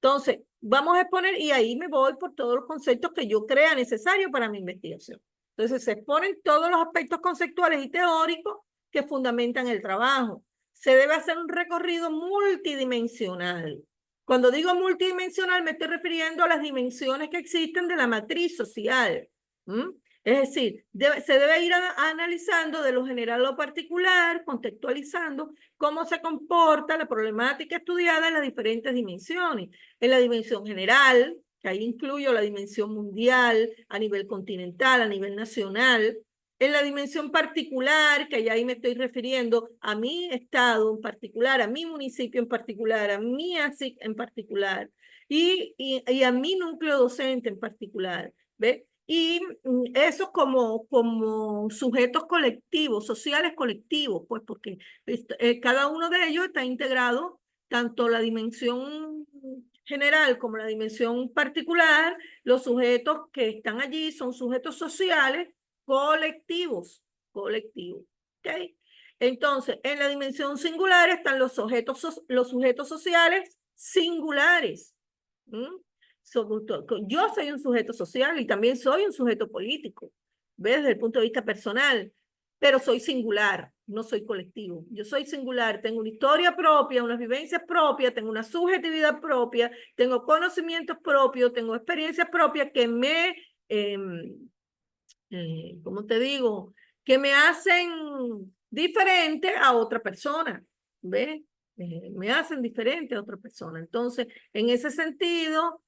Entonces, vamos a exponer y ahí me voy por todos los conceptos que yo crea necesarios para mi investigación. Entonces, se exponen todos los aspectos conceptuales y teóricos que fundamentan el trabajo. Se debe hacer un recorrido multidimensional. Cuando digo multidimensional, me estoy refiriendo a las dimensiones que existen de la matriz social. Es decir, se debe ir analizando de lo general a lo particular, contextualizando cómo se comporta la problemática estudiada en las diferentes dimensiones. En la dimensión general, que ahí incluyo la dimensión mundial, a nivel continental, a nivel nacional. En la dimensión particular, que ya ahí me estoy refiriendo a mi estado en particular, a mi municipio en particular, a mi ASIC en particular, y a mi núcleo docente en particular, ¿ve? Y eso como sujetos colectivos, sociales colectivos, pues porque cada uno de ellos está integrado, tanto la dimensión general como la dimensión particular. Los sujetos que están allí son sujetos sociales colectivos, ¿ok? Entonces, en la dimensión singular están los sujetos sociales singulares. Yo soy un sujeto social y también soy un sujeto político, ¿ves? Desde el punto de vista personal, pero soy singular, no soy colectivo. Yo soy singular, tengo una historia propia, unas vivencias propias, tengo una subjetividad propia, tengo conocimientos propios, tengo experiencias propias que ¿cómo te digo? que me hacen diferente a otra persona, ¿ves? Me hacen diferente a otra persona. Entonces, en ese sentido,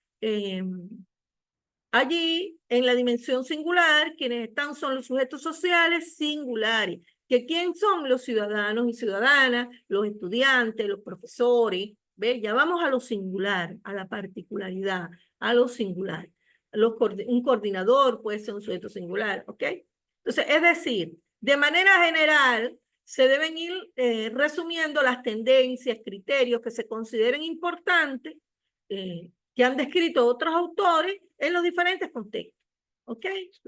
allí, en la dimensión singular, quienes están son los sujetos sociales singulares. ¿Que quién son? Los ciudadanos y ciudadanas, los estudiantes, los profesores. ¿Ve? Ya vamos a lo singular, a la particularidad, a lo singular. Un coordinador puede ser un sujeto singular, ¿ok? Entonces, es decir, de manera general, se deben ir resumiendo las tendencias, criterios que se consideren importantes, que han descrito otros autores en los diferentes contextos, ¿ok?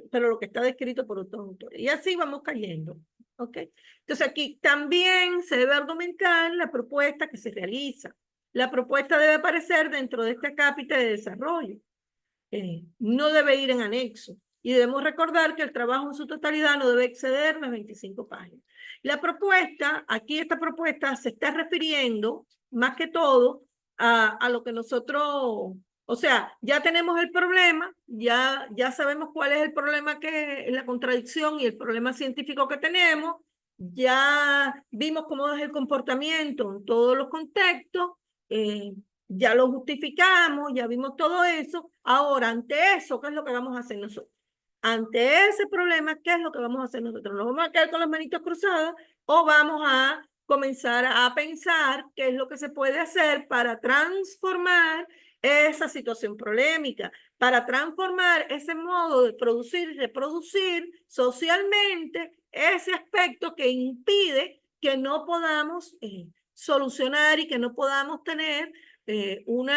Pero lo que está descrito por otros autores. Y así vamos cayendo, ¿ok? Entonces aquí también se debe argumentar la propuesta que se realiza. La propuesta debe aparecer dentro de este cápita de desarrollo. No debe ir en anexo. Y debemos recordar que el trabajo en su totalidad no debe exceder las 25 páginas. La propuesta, aquí esta propuesta se está refiriendo más que todo a lo que nosotros, o sea, ya tenemos el problema, ya sabemos cuál es el problema, que es la contradicción y el problema científico que tenemos, ya vimos cómo es el comportamiento en todos los contextos, ya lo justificamos, ya vimos todo eso. Ahora, ante eso, ¿qué es lo que vamos a hacer nosotros? Ante ese problema, ¿qué es lo que vamos a hacer nosotros? ¿Nos vamos a quedar con las manitos cruzadas o vamos a comenzar a pensar qué es lo que se puede hacer para transformar esa situación polémica, para transformar ese modo de producir y reproducir socialmente ese aspecto que impide que no podamos solucionar y que no podamos tener un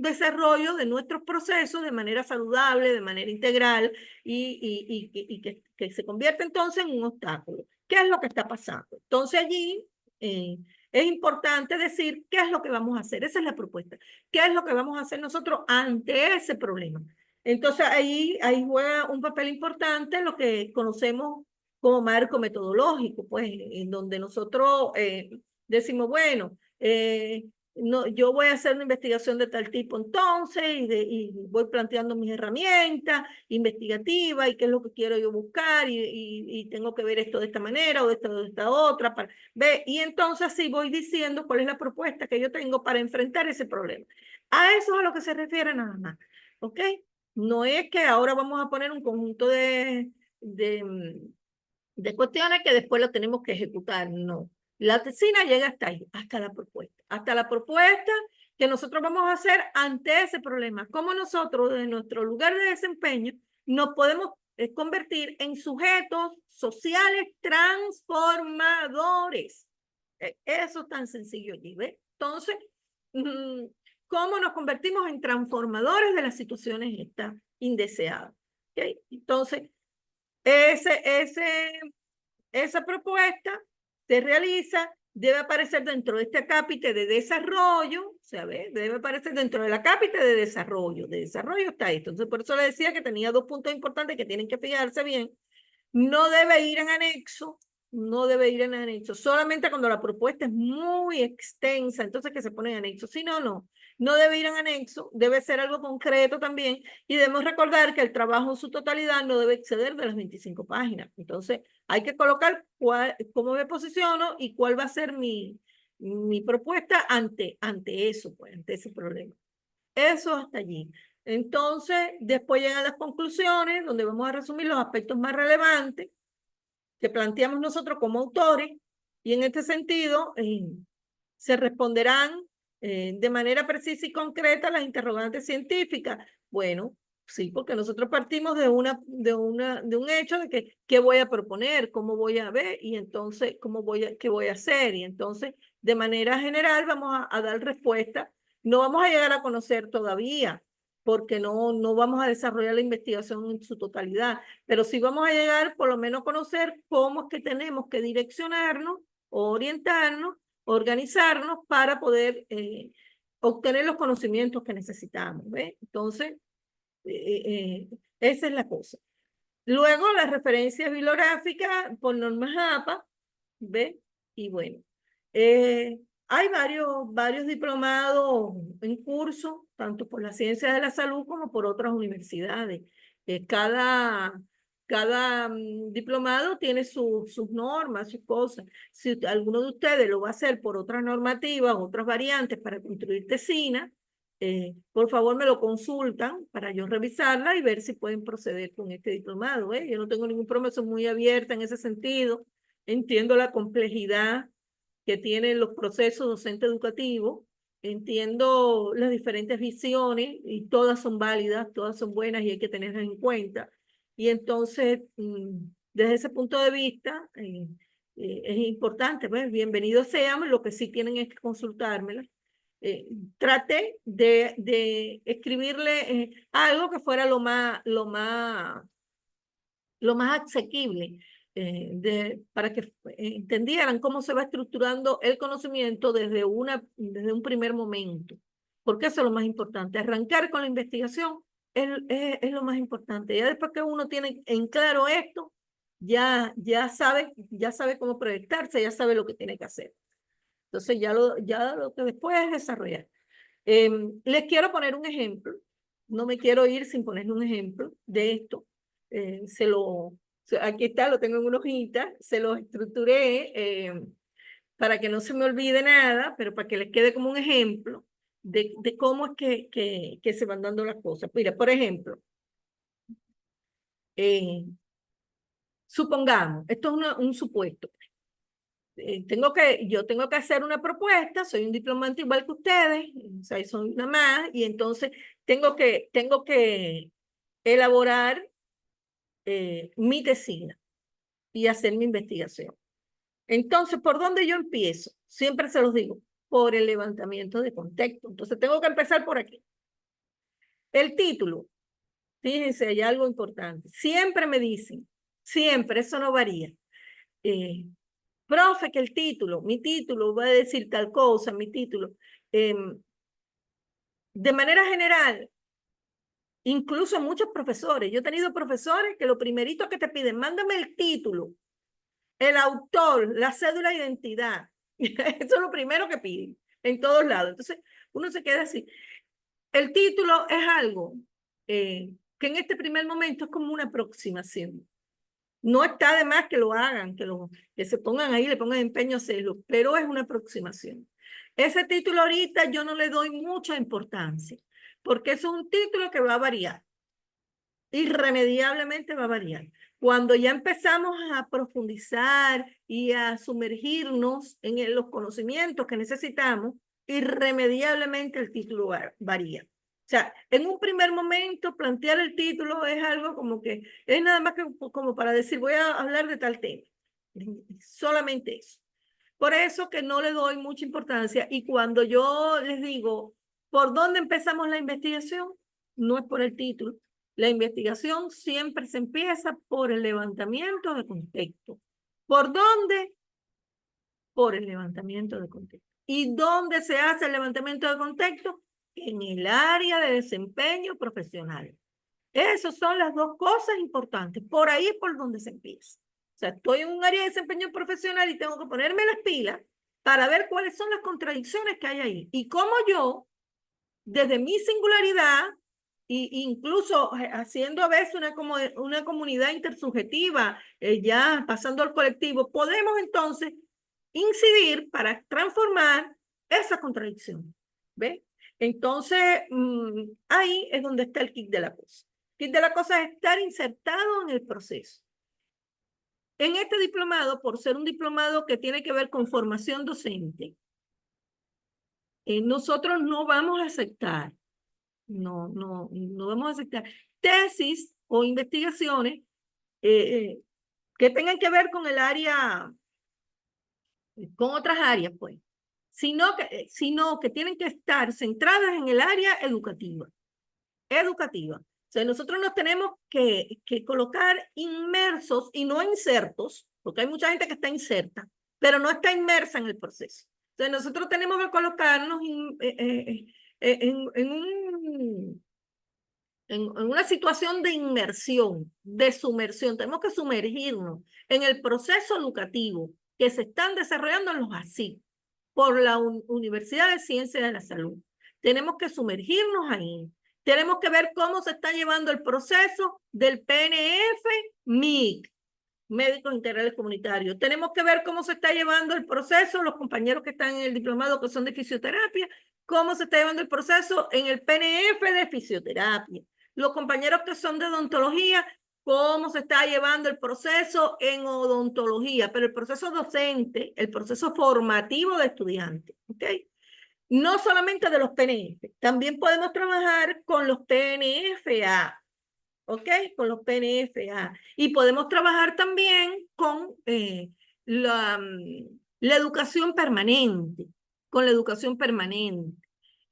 desarrollo de nuestros procesos de manera saludable, de manera integral y que se convierte entonces en un obstáculo. ¿Qué es lo que está pasando? Entonces allí es importante decir qué es lo que vamos a hacer. Esa es la propuesta. ¿Qué es lo que vamos a hacer nosotros ante ese problema? Entonces ahí juega un papel importante lo que conocemos como marco metodológico, pues en donde nosotros decimos, bueno, no, yo voy a hacer una investigación de tal tipo entonces y voy planteando mis herramientas investigativas y qué es lo que quiero yo buscar y tengo que ver esto de esta manera o de esta otra. Y entonces sí voy diciendo cuál es la propuesta que yo tengo para enfrentar ese problema. A eso es a lo que se refiere nada más, ¿ok? No es que ahora vamos a poner un conjunto de cuestiones que después lo tenemos que ejecutar, no. La tesina llega hasta ahí, hasta la propuesta que nosotros vamos a hacer ante ese problema. Cómo nosotros, desde nuestro lugar de desempeño, nos podemos convertir en sujetos sociales transformadores. Eso es tan sencillo allí, ¿ves? Entonces, ¿cómo nos convertimos en transformadores de las situaciones estas indeseadas? ¿Okay? Entonces, esa propuesta se realiza, debe aparecer dentro de este cápite de desarrollo, ¿sabes? Debe aparecer dentro de la cápite de desarrollo. De desarrollo está esto. Entonces, por eso le decía que tenía 2 puntos importantes que tienen que fijarse bien. No debe ir en anexo, no debe ir en anexo, solamente cuando la propuesta es muy extensa, entonces que se pone en anexo. Si no, no debe ir en anexo, debe ser algo concreto también, y debemos recordar que el trabajo en su totalidad no debe exceder de las 25 páginas. Entonces, hay que colocar cómo me posiciono y cuál va a ser mi propuesta ante eso, pues, ante ese problema. Eso hasta allí. Entonces, después llegan las conclusiones, donde vamos a resumir los aspectos más relevantes que planteamos nosotros como autores, y en este sentido se responderán de manera precisa y concreta las interrogantes científicas. Bueno, sí, porque nosotros partimos de un hecho de que qué voy a proponer, cómo voy a ver, y entonces qué voy a hacer, y entonces de manera general vamos a dar respuesta. No vamos a llegar a conocer todavía, porque no vamos a desarrollar la investigación en su totalidad, pero sí vamos a llegar por lo menos a conocer cómo es que tenemos que direccionarnos, orientarnos, organizarnos para poder obtener los conocimientos que necesitamos, ¿ve? Entonces, esa es la cosa. Luego, las referencias bibliográficas por normas APA, ¿ve? Y bueno, hay varios diplomados en curso, tanto por las ciencias de la salud como por otras universidades. Cada cada diplomado tiene sus normas, sus cosas. Si alguno de ustedes lo va a hacer por otras normativas, otras variantes para construir tesina, por favor me lo consultan para yo revisarla y ver si pueden proceder con este diplomado. Yo no tengo ningún problema, soy muy abierta en ese sentido. Entiendo la complejidad que tienen los procesos docente educativos, entiendo las diferentes visiones y todas son válidas, todas son buenas y hay que tenerlas en cuenta. Y entonces, desde ese punto de vista, es importante, pues, bienvenidos sean, lo que sí tienen es que consultármela. Traté de escribirle algo que fuera lo más asequible, para que entendieran cómo se va estructurando el conocimiento desde un primer momento. Porque eso es lo más importante. Arrancar con la investigación es lo más importante. Ya después que uno tiene en claro esto, ya sabe cómo proyectarse, ya sabe lo que tiene que hacer. Entonces ya lo que después es desarrollar. Les quiero poner un ejemplo. No me quiero ir sin poner un ejemplo de esto. Aquí está, lo tengo en una hojita, se lo estructuré para que no se me olvide nada, pero para que les quede como un ejemplo de cómo es que se van dando las cosas. Mira, por ejemplo, supongamos, esto es un supuesto. Yo tengo que hacer una propuesta, soy un diplomante igual que ustedes, o sea, soy una más, y entonces tengo que elaborar mi tesina y hacer mi investigación. Entonces, ¿por dónde yo empiezo? Siempre se los digo, por el levantamiento de contexto. Entonces, tengo que empezar por aquí. El título, fíjense, hay algo importante. Siempre me dicen, siempre, eso no varía. Profe, que mi título va a decir tal cosa, mi título. De manera general, incluso muchos profesores, yo he tenido profesores que lo primerito que te piden, mándame el título, el autor, la cédula de identidad. Eso es lo primero que piden en todos lados. Entonces, uno se queda así. El título es algo que en este primer momento es como una aproximación. No está de más que lo hagan, que se pongan ahí, le pongan empeño a hacerlo, pero es una aproximación. Ese título ahorita yo no le doy mucha importancia, porque es un título que va a variar. Irremediablemente va a variar. Cuando ya empezamos a profundizar y a sumergirnos en los conocimientos que necesitamos, irremediablemente el título varía. O sea, en un primer momento plantear el título es algo como que es nada más que como para decir voy a hablar de tal tema. Solamente eso. Por eso que no le doy mucha importancia y cuando yo les digo por dónde empezamos la investigación, no es por el título. La investigación siempre se empieza por el levantamiento de contexto. ¿Por dónde? Por el levantamiento de contexto. ¿Y dónde se hace el levantamiento de contexto? En el área de desempeño profesional. Esas son las dos cosas importantes. Por ahí es por donde se empieza. O sea, estoy en un área de desempeño profesional y tengo que ponerme las pilas para ver cuáles son las contradicciones que hay ahí. Y cómo yo, desde mi singularidad, e incluso haciendo a veces una comunidad intersubjetiva, ya pasando al colectivo, podemos entonces incidir para transformar esa contradicción. ¿Ve? Entonces, ahí es donde está el kit de la cosa. El kit de la cosa es estar insertado en el proceso. En este diplomado, por ser un diplomado que tiene que ver con formación docente, nosotros no vamos a aceptar, no vamos a aceptar tesis o investigaciones que tengan que ver con el área, con otras áreas, pues, sino que tienen que estar centradas en el área educativa. Educativa. O sea, nosotros nos tenemos que colocar inmersos y no insertos, porque hay mucha gente que está inserta, pero no está inmersa en el proceso. Entonces, nosotros tenemos que colocarnos en una situación de inmersión, de sumersión. Tenemos que sumergirnos en el proceso educativo que se están desarrollando en los ASIC por la Universidad de Ciencias de la Salud. Tenemos que sumergirnos ahí. Tenemos que ver cómo se está llevando el proceso del PNF-MIC, Médicos Integrales Comunitarios. Tenemos que ver cómo se está llevando el proceso, los compañeros que están en el diplomado que son de fisioterapia, cómo se está llevando el proceso en el PNF de fisioterapia. Los compañeros que son de odontología, cómo se está llevando el proceso en odontología, pero el proceso docente, el proceso formativo de estudiantes, ¿ok? No solamente de los PNF, también podemos trabajar con los PNFA, ¿ok? Con los PNFA. Y podemos trabajar también con la educación permanente, con la educación permanente.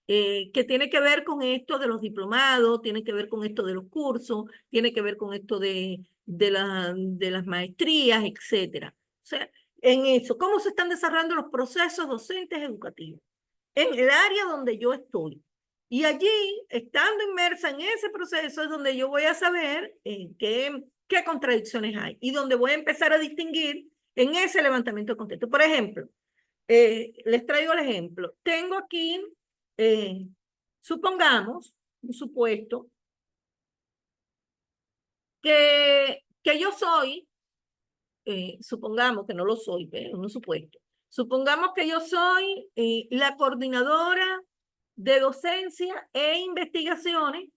Que tiene que ver con esto de los diplomados, tiene que ver con esto de los cursos, tiene que ver con esto de las maestrías, etcétera. O sea, en eso, cómo se están desarrollando los procesos docentes educativos en el área donde yo estoy. Y allí, estando inmersa en ese proceso, es donde yo voy a saber qué contradicciones hay y donde voy a empezar a distinguir en ese levantamiento de contexto. Por ejemplo, les traigo el ejemplo. Tengo aquí, supongamos, un supuesto, que yo soy, supongamos que no lo soy, pero un supuesto. Supongamos que yo soy la coordinadora de docencia e investigaciones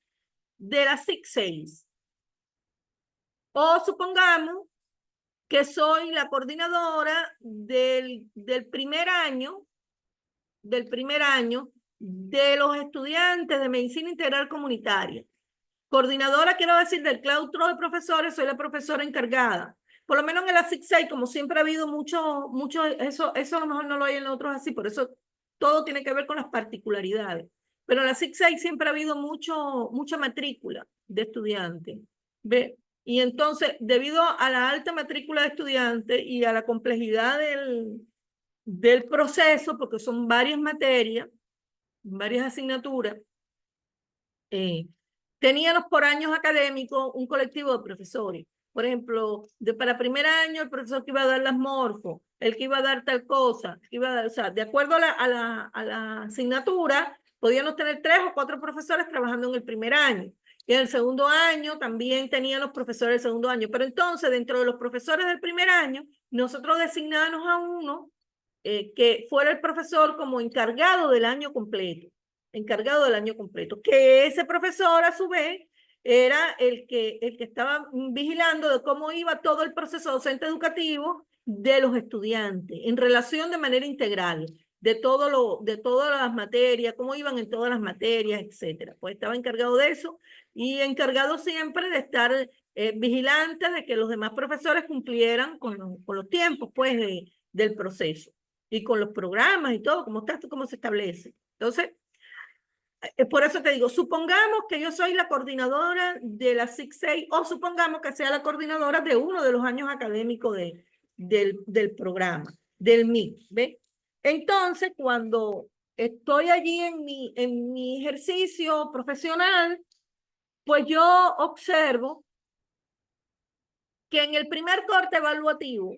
de la SIC6. O supongamos que soy la coordinadora del primer año de los estudiantes de medicina integral comunitaria. Coordinadora, quiero decir, del claustro de profesores, soy la profesora encargada. Por lo menos en la SIC6, como siempre ha habido mucho, eso a lo mejor no lo hay en otros así, por eso todo tiene que ver con las particularidades. Pero en la SIC6 siempre ha habido mucha matrícula de estudiantes. ¿Ve? Y entonces, debido a la alta matrícula de estudiantes y a la complejidad del proceso, porque son varias materias, varias asignaturas, teníamos por años académicos un colectivo de profesores. Por ejemplo, para primer año, el profesor que iba a dar las morfos, el que iba a dar tal cosa, que iba a dar, o sea, de acuerdo a la asignatura, podíamos tener 3 o 4 profesores trabajando en el primer año. Y en el segundo año también tenían los profesores del segundo año. Pero entonces, dentro de los profesores del primer año, nosotros designábamos a uno que fuera el profesor como encargado del año completo. Que ese profesor a su vez era el que estaba vigilando de cómo iba todo el proceso docente educativo de los estudiantes en relación de manera integral de todas las materias, cómo iban en todas las materias, etcétera. Pues estaba encargado de eso y encargado siempre de estar vigilante de que los demás profesores cumplieran con los tiempos pues del proceso y con los programas y todo, cómo se establece. Entonces, por eso te digo, supongamos que yo soy la coordinadora de la SIC6 o supongamos que sea la coordinadora de uno de los años académicos del programa, del MIC, ¿ve? Entonces, cuando estoy allí en mi ejercicio profesional, pues yo observo que en el primer corte evaluativo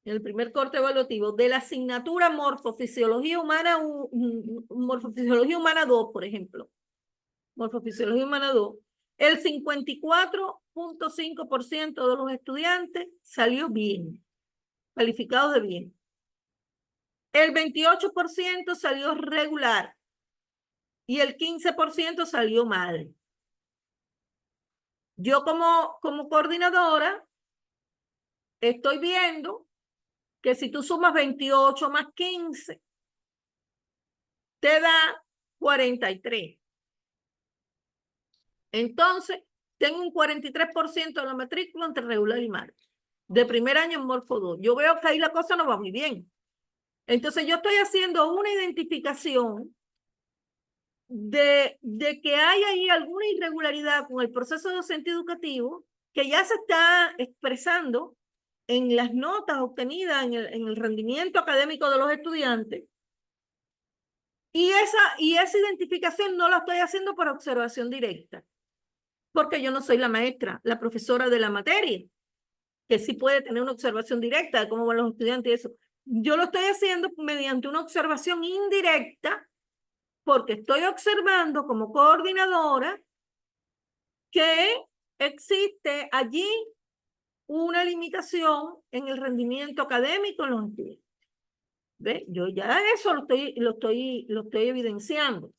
de la asignatura Morfofisiología Humana 2, por ejemplo, Morfofisiología Humana 2, el 54.5% de los estudiantes salió bien, calificados de bien. El 28% salió regular y el 15% salió mal. Yo como coordinadora estoy viendo que si tú sumas 28 más 15, te da 43. Entonces, tengo un 43% de la matrícula entre regular y mal. De primer año en Morfo 2. Yo veo que ahí la cosa no va muy bien. Entonces, yo estoy haciendo una identificación de que hay ahí alguna irregularidad con el proceso docente educativo que ya se está expresando en las notas obtenidas en el rendimiento académico de los estudiantes. Y esa identificación no la estoy haciendo por observación directa, porque yo no soy la maestra, la profesora de la materia, que sí puede tener una observación directa de cómo van los estudiantes y eso. Yo lo estoy haciendo mediante una observación indirecta porque estoy observando como coordinadora que existe allí una limitación en el rendimiento académico en los estudiantes. ¿Ve? Yo ya eso lo estoy evidenciando.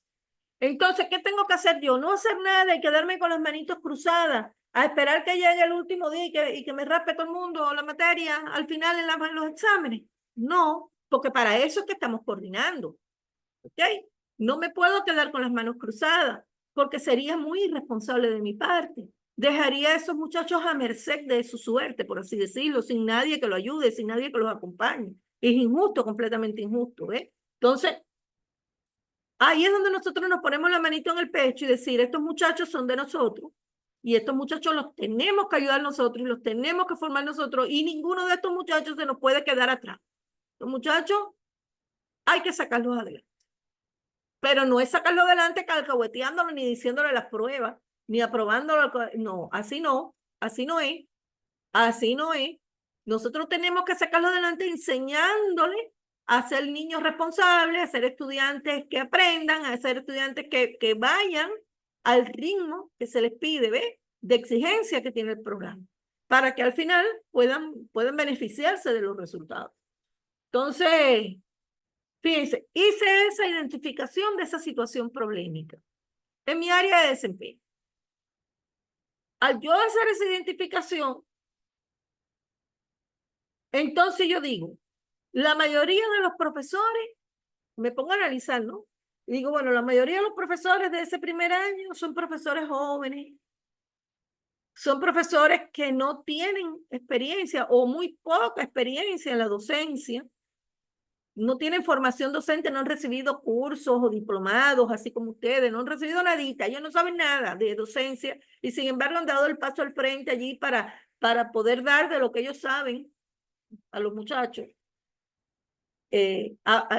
Entonces, ¿qué tengo que hacer yo? No hacer nada y quedarme con las manitos cruzadas a esperar que llegue el último día y que me raspe todo el mundo la materia al final en los exámenes. No, porque para eso es que estamos coordinando. ¿Ok? No me puedo quedar con las manos cruzadas porque sería muy irresponsable de mi parte. Dejaría a esos muchachos a merced de su suerte, por así decirlo, sin nadie que lo ayude, sin nadie que los acompañe. Es injusto, completamente injusto, ¿eh? Entonces, ahí es donde nosotros nos ponemos la manito en el pecho y decir, estos muchachos son de nosotros y estos muchachos los tenemos que ayudar nosotros y los tenemos que formar nosotros y ninguno de estos muchachos se nos puede quedar atrás. Los muchachos hay que sacarlos adelante. Pero no es sacarlo adelante alcahueteándolo ni diciéndole las pruebas, ni aprobándolo. No, así no, así no es, así no es. Nosotros tenemos que sacarlo adelante enseñándole a ser niños responsables, a ser estudiantes que aprendan, a ser estudiantes que vayan al ritmo que se les pide, ¿ve? De exigencia que tiene el programa, para que al final puedan beneficiarse de los resultados. Entonces, fíjense, hice esa identificación de esa situación problemática en mi área de desempeño. Al yo hacer esa identificación, entonces yo digo, la mayoría de los profesores, me pongo a analizar, ¿no? Y digo, bueno, la mayoría de los profesores de ese primer año son profesores jóvenes, son profesores que no tienen experiencia o muy poca experiencia en la docencia, no tienen formación docente, no han recibido cursos o diplomados, así como ustedes, no han recibido nadita, ellos no saben nada de docencia y sin embargo han dado el paso al frente allí para poder dar de lo que ellos saben a los muchachos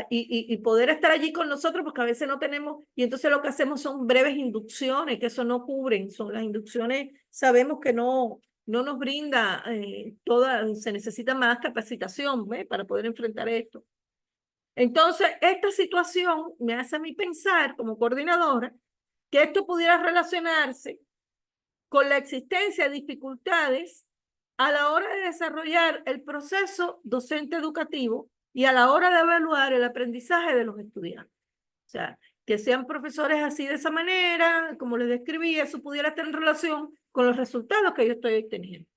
y poder estar allí con nosotros porque a veces no tenemos, y entonces lo que hacemos son breves inducciones, que eso no cubren, son las inducciones, sabemos que no nos brinda se necesita más capacitación para poder enfrentar esto. Entonces, esta situación me hace a mí pensar como coordinadora que esto pudiera relacionarse con la existencia de dificultades a la hora de desarrollar el proceso docente educativo y a la hora de evaluar el aprendizaje de los estudiantes. O sea, que sean profesores así de esa manera, como les describí, eso pudiera estar en relación con los resultados que yo estoy obteniendo.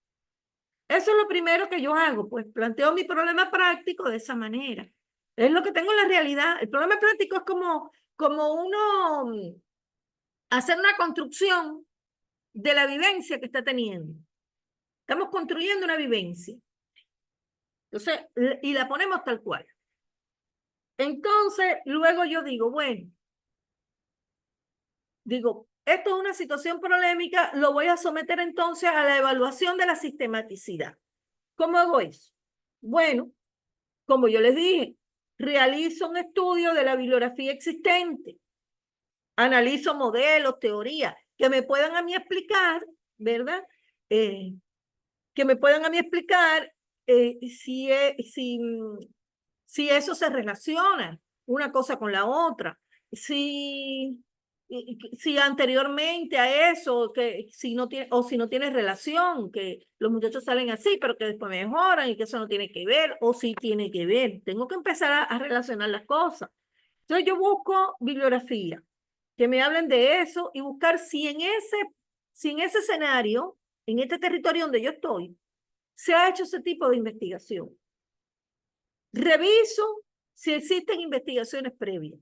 Eso es lo primero que yo hago, pues planteo mi problema práctico de esa manera. Es lo que tengo en la realidad. El problema práctico es como uno hacer una construcción de la vivencia que está teniendo. Estamos construyendo una vivencia. Entonces, y la ponemos tal cual. Entonces, luego yo digo, bueno, esto es una situación polémica, lo voy a someter entonces a la evaluación de la sistematicidad. ¿Cómo hago eso? Bueno, como yo les dije, realizo un estudio de la bibliografía existente, analizo modelos, teorías, que me puedan a mí explicar, ¿verdad? Que me puedan a mí explicar si eso se relaciona una cosa con la otra, si anteriormente a eso, que si no tiene relación, que los muchachos salen así, pero que después mejoran y que eso no tiene que ver, o si tiene que ver. Tengo que empezar a relacionar las cosas. Entonces yo busco bibliografía que me hablen de eso y buscar si en ese escenario, en este territorio donde yo estoy, se ha hecho ese tipo de investigación. Reviso si existen investigaciones previas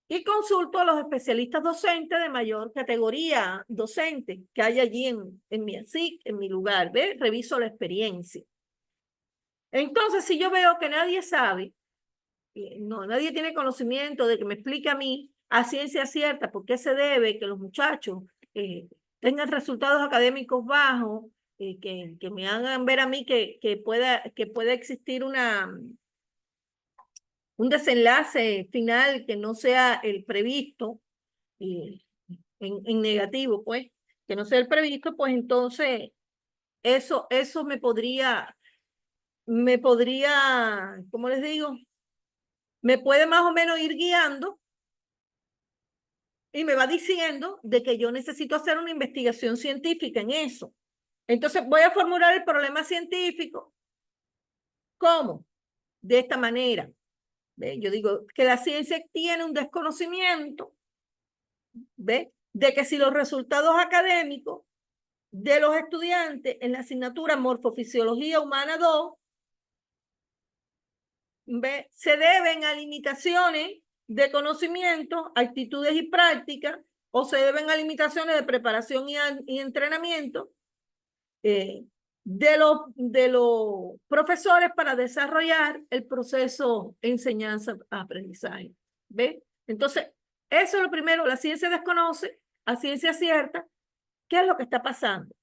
y consulto a los especialistas docentes de mayor categoría docente que hay allí en mi ASIC, en mi lugar. ¿Ve? Reviso la experiencia. Entonces, si yo veo que nadie sabe, nadie tiene conocimiento de que me explique a mí a ciencia cierta por qué se debe que los muchachos tengan resultados académicos bajos, que me hagan ver a mí que pueda existir un desenlace final que no sea el previsto, en negativo, pues, que no sea el previsto, pues entonces eso me podría, ¿cómo les digo? Me puede más o menos ir guiando y me va diciendo de que yo necesito hacer una investigación científica en eso. Entonces voy a formular el problema científico. ¿Cómo? De esta manera. ¿Ve? Yo digo que la ciencia tiene un desconocimiento, ¿ve? De que si los resultados académicos de los estudiantes en la asignatura Morfofisiología Humana 2, ¿ve? Se deben a limitaciones de conocimiento, actitudes y prácticas, o se deben a limitaciones de preparación y entrenamiento de los profesores para desarrollar el proceso enseñanza-aprendizaje. ¿Ve? Entonces, eso es lo primero. La ciencia desconoce a ciencia cierta qué es lo que está pasando.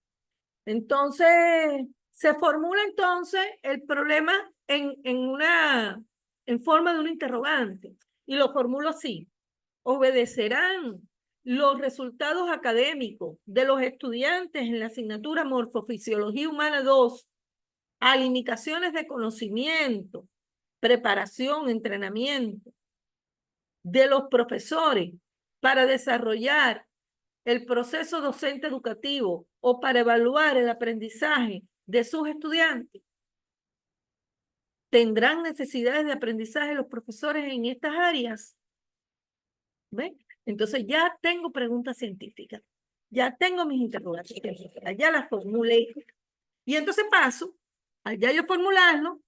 Entonces, se formula entonces el problema en forma de un interrogante. Y lo formulo así. ¿Obedecerán los resultados académicos de los estudiantes en la asignatura Morfofisiología Humana 2 a limitaciones de conocimiento, preparación, entrenamiento de los profesores para desarrollar el proceso docente educativo o para evaluar el aprendizaje de sus estudiantes? ¿Tendrán necesidades de aprendizaje los profesores en estas áreas? ¿Ven? Entonces ya tengo preguntas científicas, ya tengo mis interrogaciones, ya las formulé. Y entonces paso, al ya yo formularlo,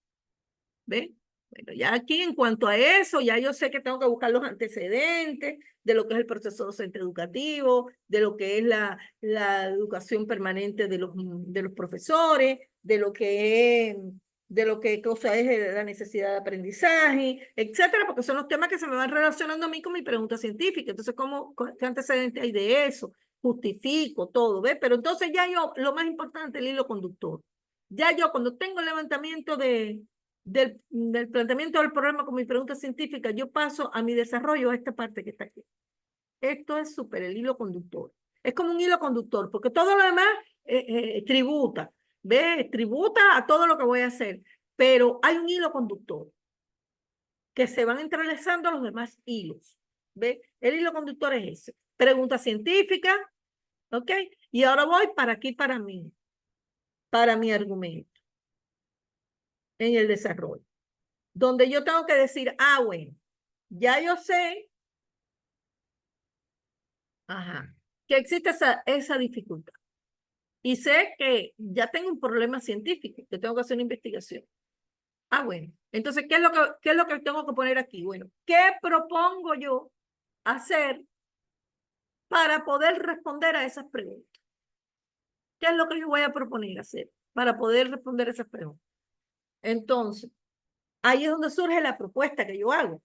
¿ven? Bueno, ya aquí en cuanto a eso, ya yo sé que tengo que buscar los antecedentes de lo que es el proceso docente educativo, de lo que es la educación permanente de los profesores, de lo que cosa es la necesidad de aprendizaje, etcétera, porque son los temas que se me van relacionando a mí con mi pregunta científica. Entonces, ¿qué antecedentes hay de eso? Justifico todo, ¿ves? Pero entonces ya yo, lo más importante, el hilo conductor. Ya yo, cuando tengo el levantamiento del planteamiento del problema con mi pregunta científica, yo paso a mi desarrollo a esta parte que está aquí. Esto es súper el hilo conductor. Es como un hilo conductor, porque todo lo demás tributa, ¿ves? Tributa a todo lo que voy a hacer, pero hay un hilo conductor que se van entrelazando a los demás hilos, ¿ves? El hilo conductor es ese. Pregunta científica, ¿ok? Y ahora voy para aquí, para mi argumento en el desarrollo, donde yo tengo que decir, bueno, ya yo sé, que existe esa dificultad. Y sé que ya tengo un problema científico, que tengo que hacer una investigación. Bueno, entonces, ¿qué es lo que tengo que poner aquí? Bueno, ¿qué propongo yo hacer para poder responder a esas preguntas? ¿Qué es lo que yo voy a proponer hacer para poder responder a esas preguntas? Entonces, ahí es donde surge la propuesta que yo hago.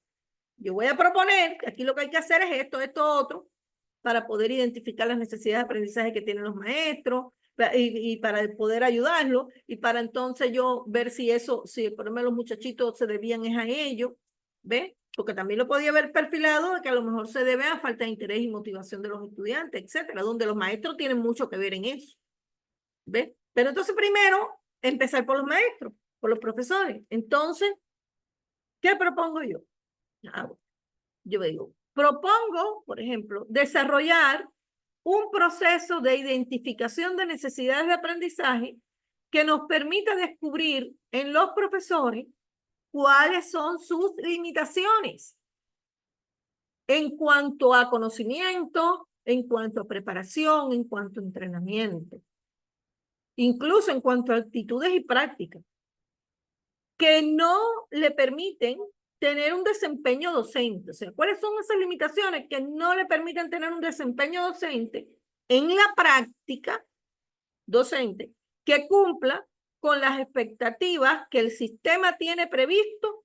Yo voy a proponer que aquí lo que hay que hacer es esto, otro, para poder identificar las necesidades de aprendizaje que tienen los maestros y para poder ayudarlos y para entonces yo ver si por lo menos los muchachitos se debían es a ellos, ¿ves? Porque también lo podía haber perfilado de que a lo mejor se debe a falta de interés y motivación de los estudiantes, etcétera, donde los maestros tienen mucho que ver en eso, ¿ves? Pero entonces primero empezar por los maestros, por los profesores. Entonces, ¿qué propongo yo? Yo digo, propongo, por ejemplo, desarrollar un proceso de identificación de necesidades de aprendizaje que nos permita descubrir en los profesores cuáles son sus limitaciones en cuanto a conocimiento, en cuanto a preparación, en cuanto a entrenamiento, incluso en cuanto a actitudes y prácticas, que no le permiten tener un desempeño docente. O sea, ¿cuáles son esas limitaciones que no le permiten tener un desempeño docente en la práctica docente que cumpla con las expectativas que el sistema tiene previsto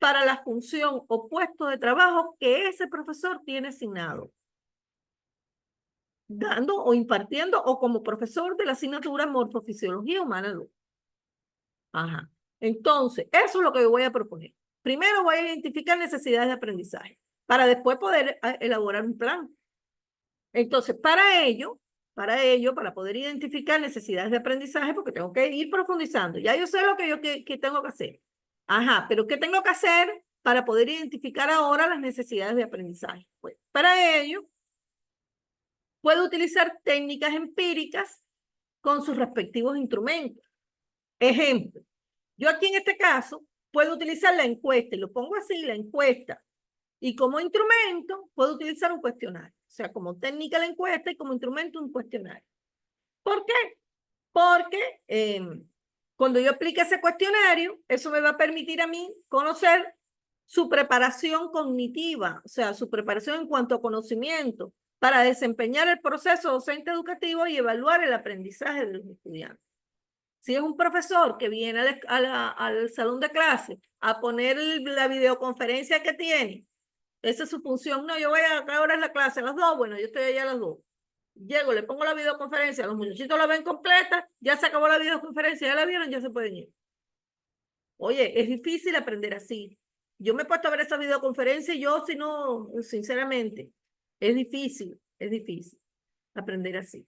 para la función o puesto de trabajo que ese profesor tiene asignado, dando o impartiendo o como profesor de la asignatura Morfofisiología Humana 2? Entonces, eso es lo que yo voy a proponer. Primero voy a identificar necesidades de aprendizaje para después poder elaborar un plan. Entonces, para poder identificar necesidades de aprendizaje, porque tengo que ir profundizando. Ya yo sé lo que tengo que hacer. Pero ¿qué tengo que hacer para poder identificar ahora las necesidades de aprendizaje? Pues, para ello, puede utilizar técnicas empíricas con sus respectivos instrumentos. Ejemplo, yo aquí en este caso puedo utilizar la encuesta, y lo pongo así, la encuesta, y como instrumento puedo utilizar un cuestionario. O sea, como técnica la encuesta y como instrumento un cuestionario. ¿Por qué? Porque cuando yo aplique ese cuestionario, eso me va a permitir a mí conocer su preparación cognitiva, o sea, su preparación en cuanto a conocimiento, para desempeñar el proceso docente educativo y evaluar el aprendizaje de los estudiantes. Si es un profesor que viene al salón de clase a poner la videoconferencia que tiene, esa es su función. No, yo voy a ahora es la clase, a las 2, bueno, yo estoy allá a las 2. Llego, le pongo la videoconferencia, los muchachitos la ven completa, ya se acabó la videoconferencia, ya la vieron, ya se pueden ir. Oye, es difícil aprender así. Yo me he puesto a ver esa videoconferencia y yo, si no, sinceramente, es difícil aprender así.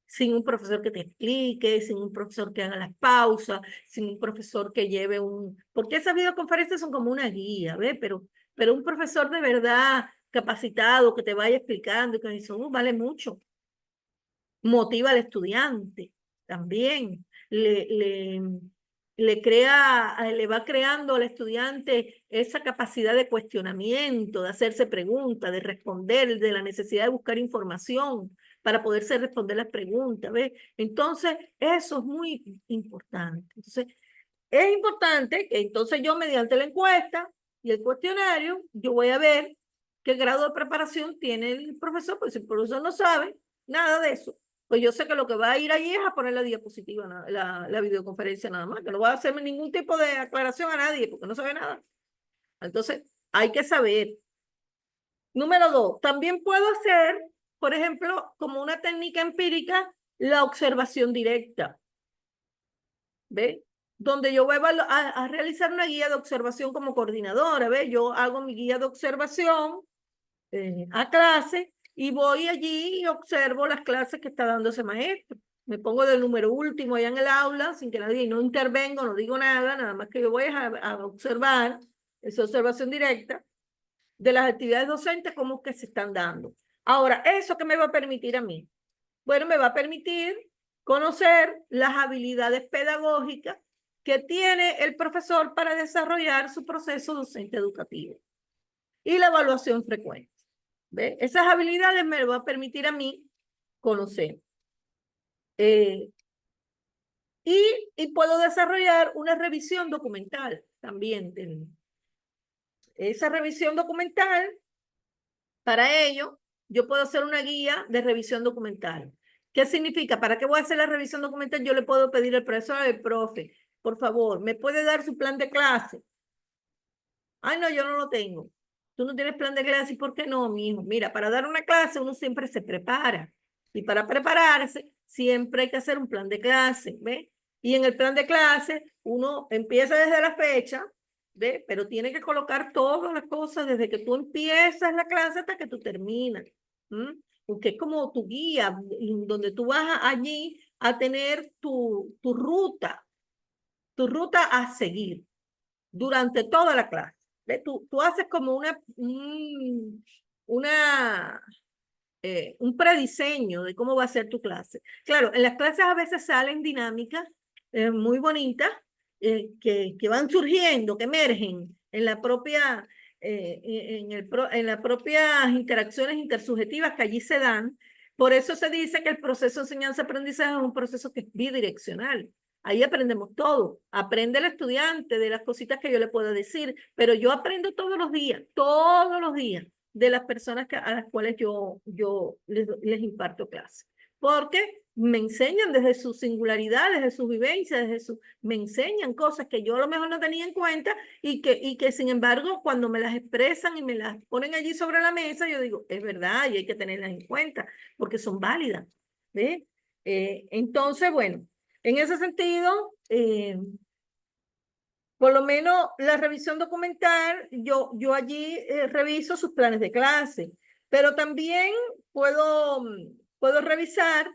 Sin un profesor que te explique, sin un profesor que haga las pausas, sin un profesor que lleve un... Porque esas videoconferencias son como una guía, ¿ves? Pero un profesor de verdad capacitado que te vaya explicando y que eso vale mucho. Motiva al estudiante también. Le va creando al estudiante esa capacidad de cuestionamiento, de hacerse preguntas, de responder, de la necesidad de buscar información para poderse responder las preguntas, ¿ves? Entonces, eso es muy importante. Entonces, es importante que entonces yo, mediante la encuesta y el cuestionario, yo voy a ver qué grado de preparación tiene el profesor, pues si el profesor no sabe nada de eso, pues yo sé que lo que va a ir allí es a poner la diapositiva, la videoconferencia nada más, que no va a hacer ningún tipo de aclaración a nadie porque no sabe nada. Entonces, hay que saber. Número 2, también puedo hacer, por ejemplo, como una técnica empírica, la observación directa. ¿Ve? Donde yo voy a realizar una guía de observación como coordinadora, ¿ve? Yo hago mi guía de observación a clase y voy allí y observo las clases que está dando ese maestro. Me pongo del número último allá en el aula, sin que nadie, no intervengo, no digo nada, nada más que yo voy a observar esa observación directa de las actividades docentes, cómo que se están dando. Ahora, ¿eso qué me va a permitir a mí? Bueno, me va a permitir conocer las habilidades pedagógicas que tiene el profesor para desarrollar su proceso docente educativo y la evaluación frecuente. ¿Ve? Esas habilidades me van a permitir a mí conocer. Y puedo desarrollar una revisión documental también. Esa revisión documental, para ello, yo puedo hacer una guía de revisión documental. ¿Qué significa? ¿Para qué voy a hacer la revisión documental? Yo le puedo pedir al profesor, al profe, por favor, ¿me puede dar su plan de clase? Ay, no, yo no lo tengo. Tú no tienes plan de clase, ¿y por qué no, mijo? Mira, para dar una clase uno siempre se prepara. Y para prepararse, siempre hay que hacer un plan de clase, ¿ves? Y en el plan de clase, uno empieza desde la fecha, ¿ves? Pero tiene que colocar todas las cosas desde que tú empiezas la clase hasta que tú terminas. Porque es como tu guía, donde tú vas allí a tener tu ruta a seguir durante toda la clase. Tú haces como un prediseño de cómo va a ser tu clase. Claro, en las clases a veces salen dinámicas muy bonitas que van surgiendo, que emergen en la propia, en las propias interacciones intersubjetivas que allí se dan. Por eso se dice que el proceso de enseñanza-aprendizaje es un proceso que es bidireccional. Ahí aprendemos todo. Aprende el estudiante de las cositas que yo le puedo decir, pero yo aprendo todos los días de las personas a las cuales yo les imparto clase. Porque me enseñan desde su singularidad, desde su vivencia, me enseñan cosas que yo a lo mejor no tenía en cuenta y que sin embargo cuando me las expresan y me las ponen allí sobre la mesa, yo digo, es verdad y hay que tenerlas en cuenta porque son válidas. ¿Ves? Entonces, bueno, en ese sentido, por lo menos la revisión documental, yo allí reviso sus planes de clase, pero también puedo revisar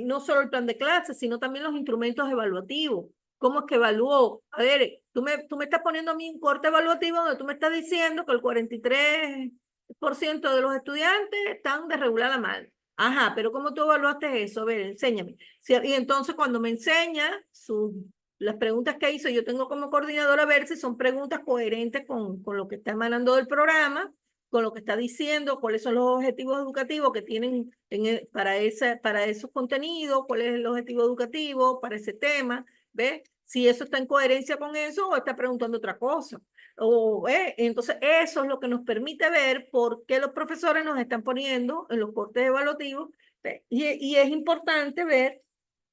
no solo el plan de clase, sino también los instrumentos evaluativos. ¿Cómo es que evaluó? A ver, tú me estás poniendo a mí un corte evaluativo donde tú me estás diciendo que el 43 10% de los estudiantes están de regular a mal. Ajá, pero ¿cómo tú evaluaste eso? A ver, enséñame. Y entonces cuando me enseña las preguntas que hizo, yo tengo como coordinadora a ver si son preguntas coherentes con lo que está emanando del programa, con lo que está diciendo, cuáles son los objetivos educativos que tienen para esos contenidos, cuál es el objetivo educativo para ese tema, ¿ves? Si eso está en coherencia con eso o está preguntando otra cosa. Entonces, eso es lo que nos permite ver por qué los profesores nos están poniendo en los cortes evaluativos. Y es importante ver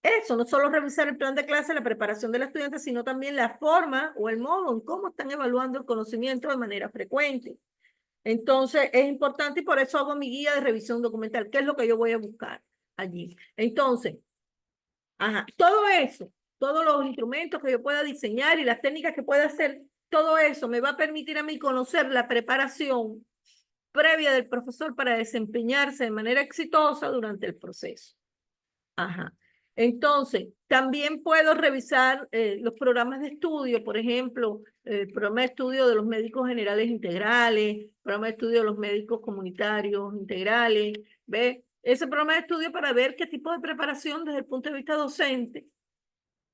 eso, no solo revisar el plan de clase, la preparación del estudiante, sino también la forma o el modo en cómo están evaluando el conocimiento de manera frecuente. Entonces, es importante y por eso hago mi guía de revisión documental. ¿Qué es lo que yo voy a buscar allí? Entonces, todo eso, todos los instrumentos que yo pueda diseñar y las técnicas que pueda hacer, todo eso me va a permitir a mí conocer la preparación previa del profesor para desempeñarse de manera exitosa durante el proceso. Entonces, también puedo revisar los programas de estudio, por ejemplo, el programa de estudio de los médicos generales integrales, programa de estudio de los médicos comunitarios integrales, ¿ve? Ese programa de estudio para ver qué tipo de preparación desde el punto de vista docente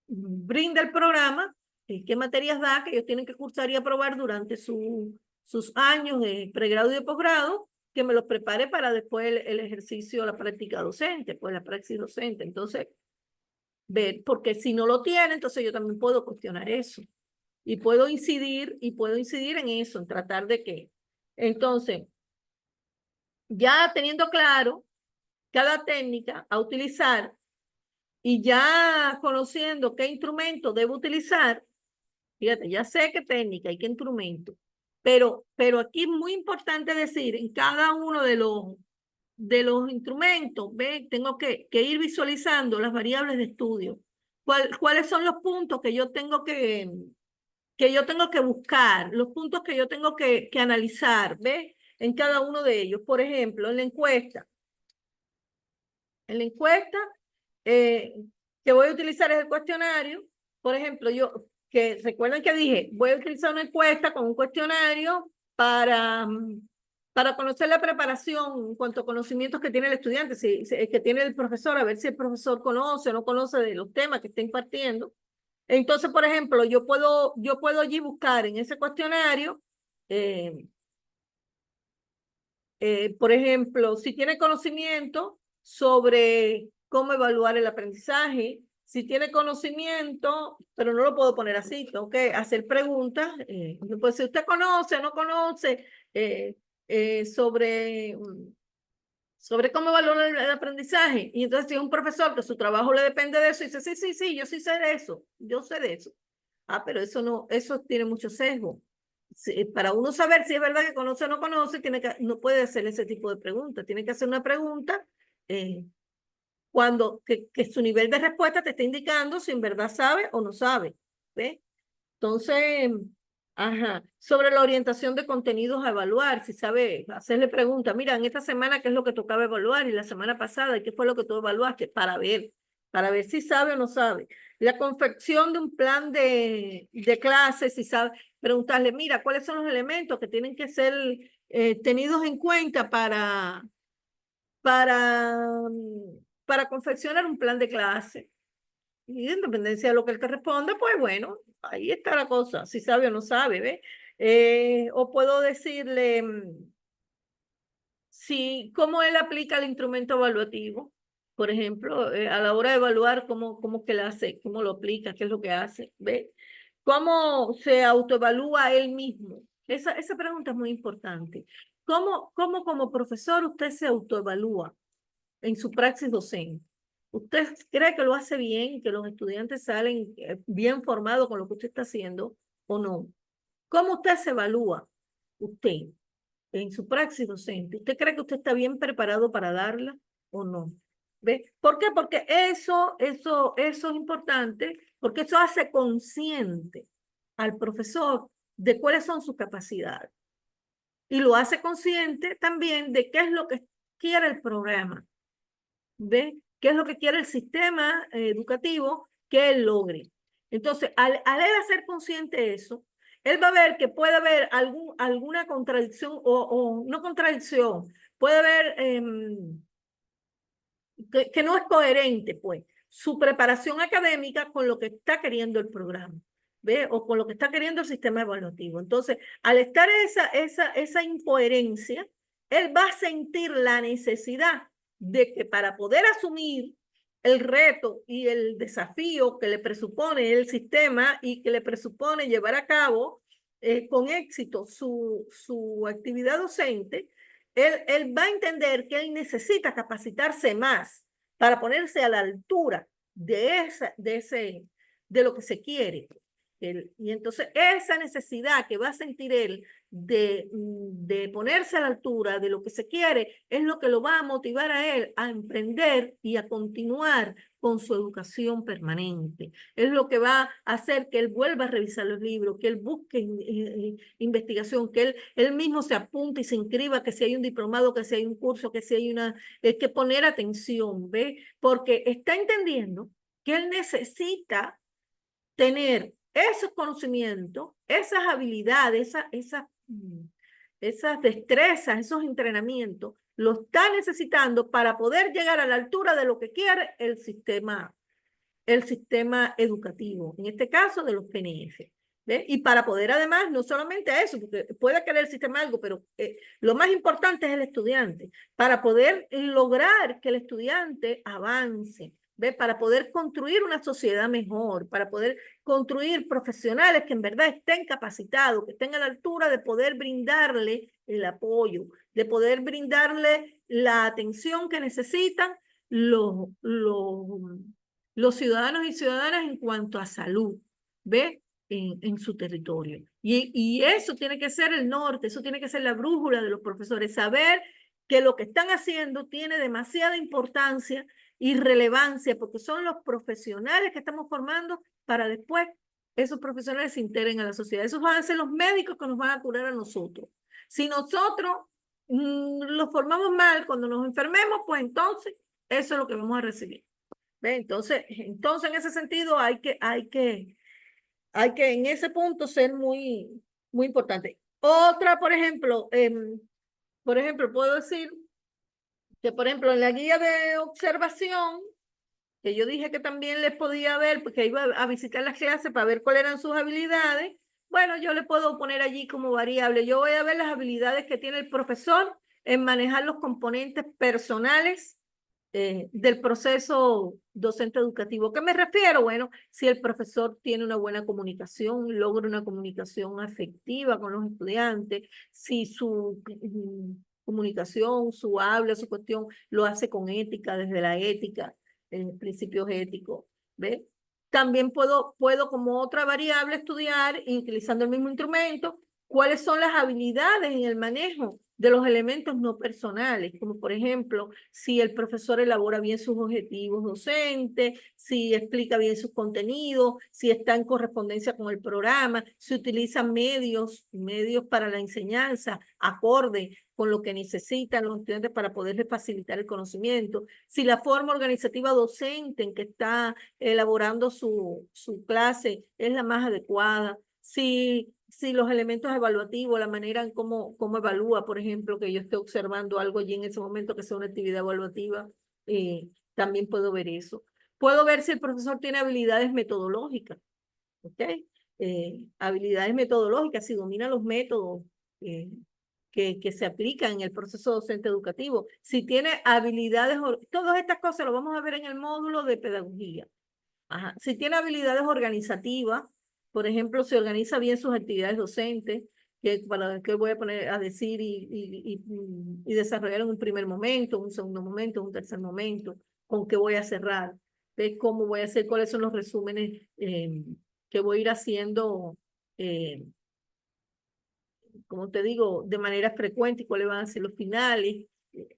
brinda el programa, qué materias da, que ellos tienen que cursar y aprobar durante sus años de pregrado y de posgrado, que me los prepare para después el ejercicio, la práctica docente, pues la praxis docente. Entonces, ver, porque si no lo tiene, entonces yo también puedo cuestionar eso. Y puedo incidir en eso, en tratar de que. Entonces, ya teniendo claro cada técnica a utilizar y ya conociendo qué instrumento debo utilizar, fíjate, ya sé qué técnica y qué instrumento, pero aquí es muy importante decir en cada uno de los instrumentos, ¿ve? Tengo que ir visualizando las variables de estudio. ¿Cuáles son los puntos que yo tengo que buscar, los puntos que yo tengo que analizar, ¿ve? En cada uno de ellos. Por ejemplo, en la encuesta. En la encuesta que voy a utilizar es el cuestionario. Por ejemplo, recuerden que dije, voy a utilizar una encuesta con un cuestionario para conocer la preparación en cuanto a conocimientos que tiene el estudiante, que tiene el profesor, a ver si el profesor conoce o no conoce de los temas que está impartiendo. Entonces, por ejemplo, yo puedo allí buscar en ese cuestionario, por ejemplo, si tiene conocimiento sobre cómo evaluar el aprendizaje, si tiene conocimiento, pero no lo puedo poner así, tengo que hacer preguntas, pues si usted conoce o no conoce sobre cómo evaluar el aprendizaje, y entonces si es un profesor que su trabajo le depende de eso, y dice, sí, yo sí sé de eso, yo sé de eso. Pero eso tiene mucho sesgo. Para uno saber si es verdad que conoce o no conoce, no puede hacer ese tipo de preguntas. Tiene que hacer una pregunta que su nivel de respuesta te está indicando si en verdad sabe o no sabe. ¿Ve? Entonces, sobre la orientación de contenidos a evaluar, si sabe, hacerle preguntas, mira, en esta semana, ¿qué es lo que tocaba evaluar? Y la semana pasada, ¿qué fue lo que tú evaluaste? Para ver si sabe o no sabe. La confección de un plan de clases, si sabe, preguntarle, mira, ¿cuáles son los elementos que tienen que ser tenidos en cuenta para, para confeccionar un plan de clase? Y en dependencia de lo que él te responda, pues bueno, ahí está la cosa, si sabe o no sabe, ¿ve? O puedo decirle cómo él aplica el instrumento evaluativo, por ejemplo, a la hora de evaluar cómo que lo hace, cómo lo aplica, qué es lo que hace, ¿ve? ¿Cómo se autoevalúa él mismo? Esa pregunta es muy importante. ¿Cómo como profesor usted se autoevalúa en su praxis docente? ¿Usted cree que lo hace bien, que los estudiantes salen bien formados con lo que usted está haciendo o no? ¿Cómo usted se evalúa? Usted, en su praxis docente, ¿usted cree que usted está bien preparado para darla o no? ¿Ve? ¿Por qué? Porque eso es importante, porque eso hace consciente al profesor de cuáles son sus capacidades. Y lo hace consciente también de qué es lo que quiere el programa. ¿Ve? ¿Qué es lo que quiere el sistema educativo que él logre? Entonces, al él hacer consciente eso, él va a ver que puede haber alguna contradicción o no contradicción, puede haber que no es coherente, pues, su preparación académica con lo que está queriendo el programa, ¿ve? O con lo que está queriendo el sistema evaluativo. Entonces, al estar esa incoherencia, él va a sentir la necesidad de que para poder asumir el reto y el desafío que le presupone el sistema y que le presupone llevar a cabo con éxito su actividad docente, él va a entender que él necesita capacitarse más para ponerse a la altura de lo que se quiere. Y entonces esa necesidad que va a sentir él de ponerse a la altura de lo que se quiere es lo que lo va a motivar a él a emprender y a continuar con su educación permanente. Es lo que va a hacer que él vuelva a revisar los libros, que él busque investigación, que él mismo se apunte y se inscriba, que si hay un diplomado, que si hay un curso, que si hay una, es que poner atención, ¿ve? Porque está entendiendo que él necesita tener esos conocimientos, esas habilidades, esas destrezas, esos entrenamientos, lo está necesitando para poder llegar a la altura de lo que quiere el sistema educativo, en este caso de los PNF. ¿Ve? Y para poder además, no solamente eso, porque puede querer el sistema algo, pero lo más importante es el estudiante, para poder lograr que el estudiante avance, ¿ve? Para poder construir una sociedad mejor, para poder construir profesionales que en verdad estén capacitados, que estén a la altura de poder brindarle el apoyo, de poder brindarle la atención que necesitan los ciudadanos y ciudadanas en cuanto a salud, ¿ve? En su territorio. Y eso tiene que ser el norte, eso tiene que ser la brújula de los profesores, saber que lo que están haciendo tiene demasiada importancia y relevancia, porque son los profesionales que estamos formando para después esos profesionales se integren a la sociedad. Esos van a ser los médicos que nos van a curar a nosotros. Si nosotros los formamos mal, cuando nos enfermemos, pues entonces eso es lo que vamos a recibir. ¿Ve? Entonces, en ese sentido hay que en ese punto ser muy, muy importante. Otra, por ejemplo, puedo decir que, por ejemplo, en la guía de observación, que yo dije que también les podía ver, porque iba a visitar las clases para ver cuáles eran sus habilidades, bueno, yo le puedo poner allí como variable. Yo voy a ver las habilidades que tiene el profesor en manejar los componentes personales del proceso docente educativo. ¿Qué me refiero? Bueno, si el profesor tiene una buena comunicación, logra una comunicación afectiva con los estudiantes, si su comunicación, su habla, su cuestión, lo hace con ética, desde la ética, principios éticos, ¿ve? También puedo como otra variable estudiar, y utilizando el mismo instrumento, cuáles son las habilidades en el manejo de los elementos no personales, como por ejemplo, si el profesor elabora bien sus objetivos docentes, si explica bien sus contenidos, si está en correspondencia con el programa, si utiliza medios para la enseñanza, acorde con lo que necesitan los estudiantes para poderles facilitar el conocimiento, si la forma organizativa docente en que está elaborando su clase es la más adecuada, si los elementos evaluativos, la manera en cómo evalúa, por ejemplo, que yo esté observando algo allí en ese momento que sea una actividad evaluativa, también puedo ver eso. Puedo ver si el profesor tiene habilidades metodológicas, ¿ok? Habilidades metodológicas, si domina los métodos que se aplican en el proceso docente educativo, si tiene habilidades, todas estas cosas lo vamos a ver en el módulo de pedagogía. Ajá. Si tiene habilidades organizativas, por ejemplo, si organiza bien sus actividades docentes, que voy a poner a decir y desarrollar en un primer momento, un segundo momento, un tercer momento, con qué voy a cerrar, ¿ves? Cómo voy a hacer, cuáles son los resúmenes que voy a ir haciendo, como te digo, de manera frecuente y cuáles van a ser los finales,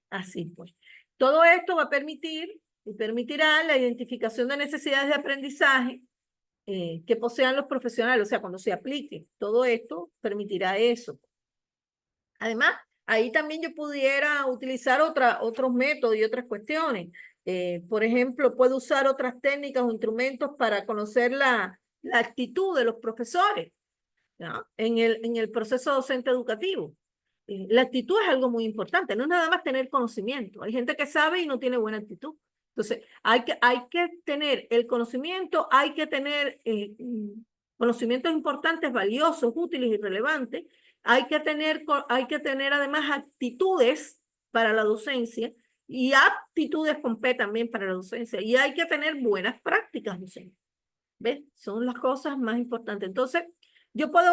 así pues. Todo esto va a permitir y permitirá la identificación de necesidades de aprendizaje que posean los profesionales, o sea, cuando se aplique todo esto, permitirá eso. Además, ahí también yo pudiera utilizar otros métodos y otras cuestiones. Por ejemplo, puedo usar otras técnicas o instrumentos para conocer la actitud de los profesores. ¿ya? En el proceso docente educativo. La actitud es algo muy importante, no es nada más tener conocimiento. Hay gente que sabe y no tiene buena actitud. Entonces, hay que tener el conocimiento, hay que tener conocimientos importantes, valiosos, útiles y relevantes. Hay que tener además actitudes para la docencia y aptitudes con P también para la docencia. Y hay que tener buenas prácticas docentes. ¿Ves? Son las cosas más importantes. Entonces, yo puedo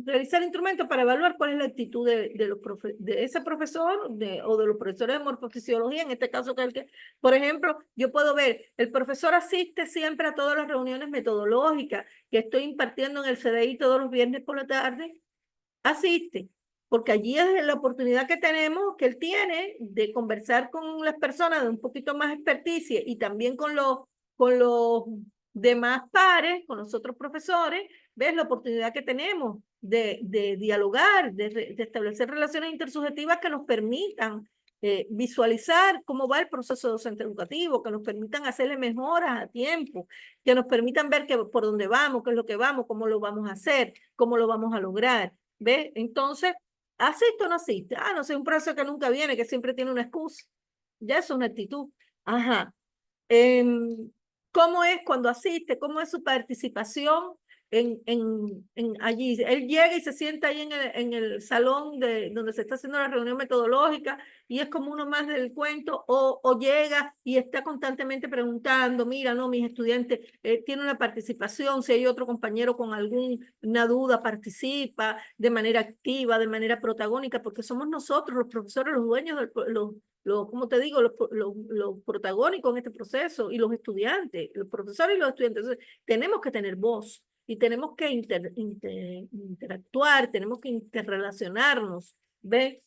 realizar instrumentos para evaluar cuál es la actitud de ese profesor o de los profesores de morfofisiología, en este caso que por ejemplo, yo puedo ver, el profesor asiste siempre a todas las reuniones metodológicas que estoy impartiendo en el CDI todos los viernes por la tarde, asiste, porque allí es la oportunidad que tenemos, que él tiene, de conversar con las personas de un poquito más experticia y también con los demás pares, con los otros profesores, ves la oportunidad que tenemos de dialogar, de establecer relaciones intersubjetivas que nos permitan visualizar cómo va el proceso docente educativo, que nos permitan hacerle mejoras a tiempo, que nos permitan ver por dónde vamos, qué es lo que vamos, cómo lo vamos a hacer, cómo lo vamos a lograr. ¿Ves? Entonces, ¿asiste o no asiste? Ah, no sé, un profesor que nunca viene, que siempre tiene una excusa. Ya es una actitud. Ajá. ¿Cómo es cuando asiste? ¿Cómo es su participación en allí? Él llega y se sienta ahí en el salón donde se está haciendo la reunión metodológica y es como uno más del cuento, o llega y está constantemente preguntando, mira, no, mis estudiantes tienen una participación, si hay otro compañero con alguna duda, participa de manera activa, de manera protagónica, porque somos nosotros los profesores, los dueños como te digo, los protagónicos en este proceso y los estudiantes, los profesores y los estudiantes. Entonces, tenemos que tener voz y tenemos que interactuar, tenemos que interrelacionarnos, ¿ves?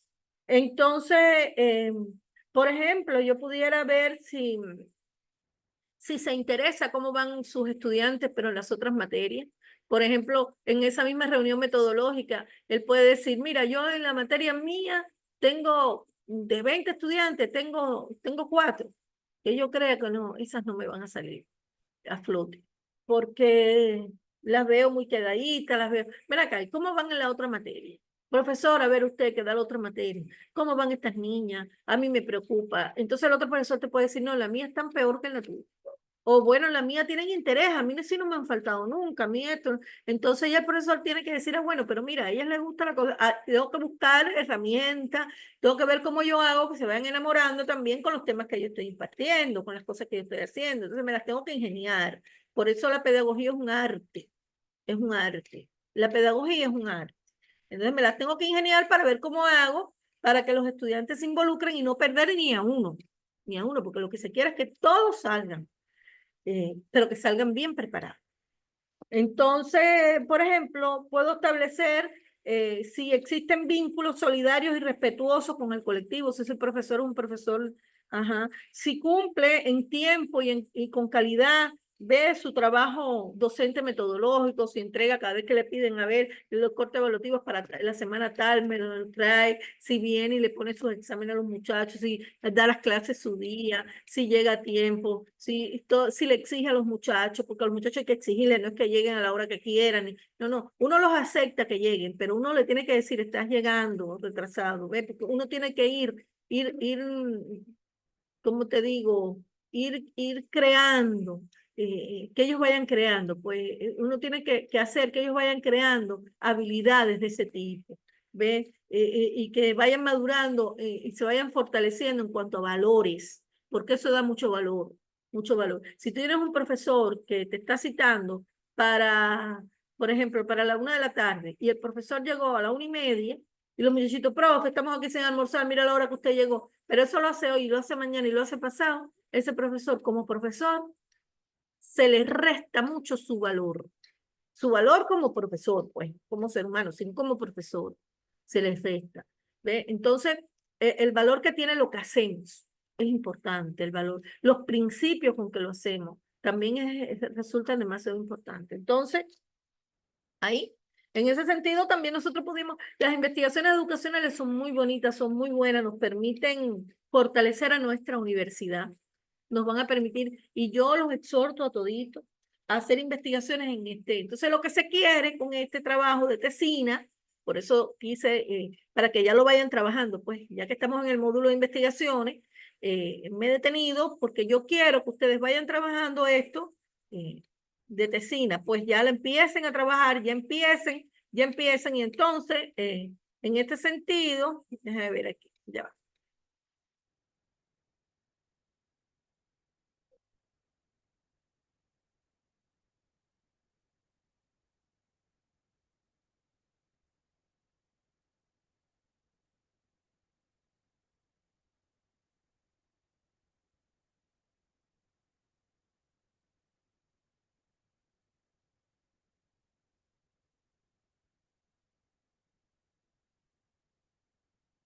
Entonces, por ejemplo, yo pudiera ver si se interesa cómo van sus estudiantes, pero en las otras materias. Por ejemplo, en esa misma reunión metodológica, él puede decir, mira, yo en la materia mía tengo de 20 estudiantes, tengo 4, que yo creo que no, esas no me van a salir a flote, porque las veo muy quedaditas, las veo. Ven acá, ¿y cómo van en la otra materia? Profesor, a ver usted que da la otra materia, ¿cómo van estas niñas? A mí me preocupa. Entonces el otro profesor te puede decir, no, la mía es tan peor que la tuya. O bueno, la mía tienen interés, a mí sí no me han faltado nunca, a mí esto. Entonces ya el profesor tiene que decir, ah, bueno, pero mira, a ellas les gusta la cosa, tengo que buscar herramientas, tengo que ver cómo yo hago que se vayan enamorando también con los temas que yo estoy impartiendo, con las cosas que yo estoy haciendo. Entonces me las tengo que ingeniar. Por eso la pedagogía es un arte, es un arte. La pedagogía es un arte. Entonces me las tengo que ingeniar para ver cómo hago para que los estudiantes se involucren y no perder ni a uno, porque lo que se quiere es que todos salgan pero que salgan bien preparados. Entonces, por ejemplo, puedo establecer si existen vínculos solidarios y respetuosos con el colectivo, si ese profesor es un profesor, ajá, si cumple en tiempo y con calidad, ve su trabajo docente metodológico, si entrega cada vez que le piden, a ver, los cortes evaluativos para la semana tal, me lo trae, si viene y le pone sus exámenes a los muchachos, si da las clases su día, si llega a tiempo, si le exige a los muchachos, porque a los muchachos hay que exigirles, no es que lleguen a la hora que quieran, no, uno los acepta que lleguen, pero uno le tiene que decir, estás llegando retrasado, ¿ves? Porque uno tiene que ir, ¿cómo te digo? Ir creando, que ellos vayan creando, pues uno tiene que hacer que ellos vayan creando habilidades de ese tipo, ¿ves? Y que vayan madurando y se vayan fortaleciendo en cuanto a valores, porque eso da mucho valor, mucho valor. Si tú tienes un profesor que te está citando para, por ejemplo, para la 1 de la tarde y el profesor llegó a la 1:30 y los muchachitos, profe, estamos aquí sin almorzar, mira la hora que usted llegó, pero eso lo hace hoy, lo hace mañana y lo hace pasado, ese profesor como profesor se le resta mucho su valor como profesor, pues, como ser humano, sino como profesor, se les resta. ¿Ve? Entonces, el valor que tiene lo que hacemos es importante, el valor, los principios con que lo hacemos también resultan demasiado importantes. Entonces, ahí, en ese sentido, también nosotros pudimos, las investigaciones educacionales son muy bonitas, son muy buenas, nos permiten fortalecer a nuestra universidad, nos van a permitir, y yo los exhorto a toditos hacer investigaciones en este. Entonces, lo que se quiere con este trabajo de tesina, por eso quise, para que ya lo vayan trabajando, pues ya que estamos en el módulo de investigaciones, me he detenido porque yo quiero que ustedes vayan trabajando esto de tesina, pues ya la empiecen a trabajar, ya empiecen, y entonces, en este sentido, déjame ver aquí, ya va.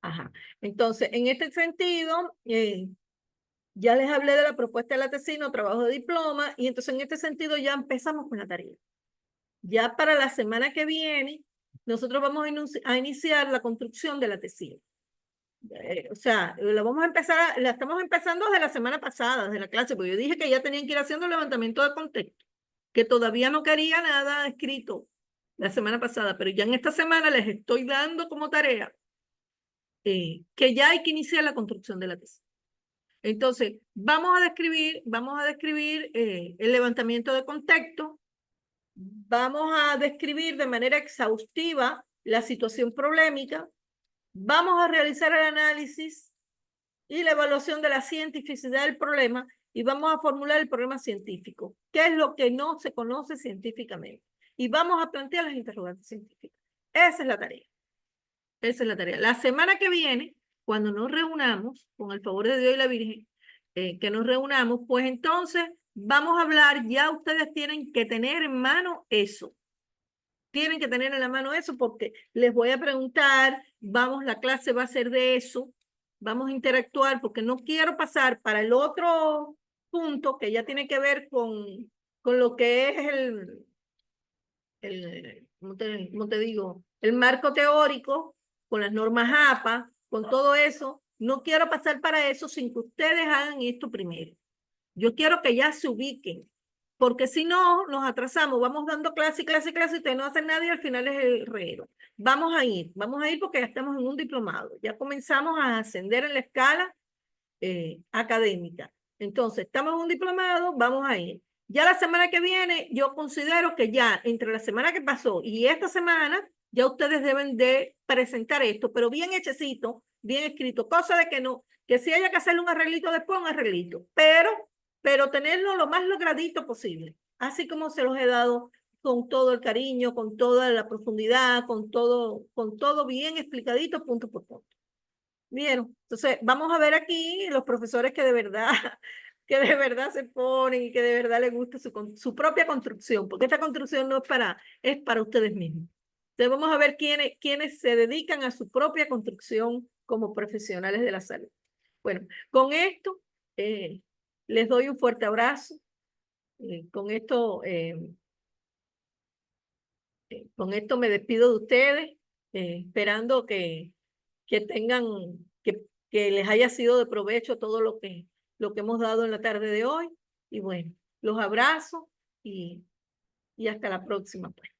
Ajá. Entonces, en este sentido, ya les hablé de la propuesta de la tesina, trabajo de diploma, y entonces en este sentido ya empezamos con la tarea. Ya para la semana que viene, nosotros vamos a iniciar la construcción de la tesina. O sea, la vamos a empezar, la estamos empezando desde la semana pasada, desde la clase, porque yo dije que ya tenían que ir haciendo el levantamiento de contexto, que todavía no quería nada escrito la semana pasada, pero ya en esta semana les estoy dando como tarea que ya hay que iniciar la construcción de la tesina. Entonces, vamos a describir el levantamiento de contexto, vamos a describir de manera exhaustiva la situación problemática, vamos a realizar el análisis y la evaluación de la cientificidad del problema y vamos a formular el problema científico, qué es lo que no se conoce científicamente. Y vamos a plantear las interrogantes científicas. Esa es la tarea. Esa es la tarea. La semana que viene, cuando nos reunamos, con el favor de Dios y la Virgen, que nos reunamos, pues entonces vamos a hablar, ya ustedes tienen que tener en mano eso. Tienen que tener en la mano eso porque les voy a preguntar, vamos, la clase va a ser de eso, vamos a interactuar porque no quiero pasar para el otro punto que ya tiene que ver con lo que es ¿cómo te digo? El marco teórico, con las normas APA, con todo eso. No quiero pasar para eso sin que ustedes hagan esto primero. Yo quiero que ya se ubiquen, porque si no, nos atrasamos, vamos dando clase, clase, clase, y ustedes no hacen nada y al final es el reguero. Vamos a ir porque ya estamos en un diplomado, ya comenzamos a ascender en la escala académica. Entonces, estamos en un diplomado, vamos a ir. Ya la semana que viene, yo considero que ya entre la semana que pasó y esta semana, ya ustedes deben de presentar esto, pero bien hechecito, bien escrito, cosa de que no, que si haya que hacerle un arreglito después, un arreglito, pero tenerlo lo más logradito posible, así como se los he dado con todo el cariño, con toda la profundidad, con todo bien explicadito, punto por punto. Bien, entonces vamos a ver aquí los profesores que de verdad, que de verdad se ponen y que de verdad les gusta su propia construcción, porque esta construcción no es para ustedes mismos. Entonces vamos a ver quiénes se dedican a su propia construcción como profesionales de la salud. Bueno, con esto les doy un fuerte abrazo. Con esto me despido de ustedes, esperando que tengan, que les haya sido de provecho todo lo que hemos dado en la tarde de hoy. Y bueno, los abrazo y hasta la próxima, pues.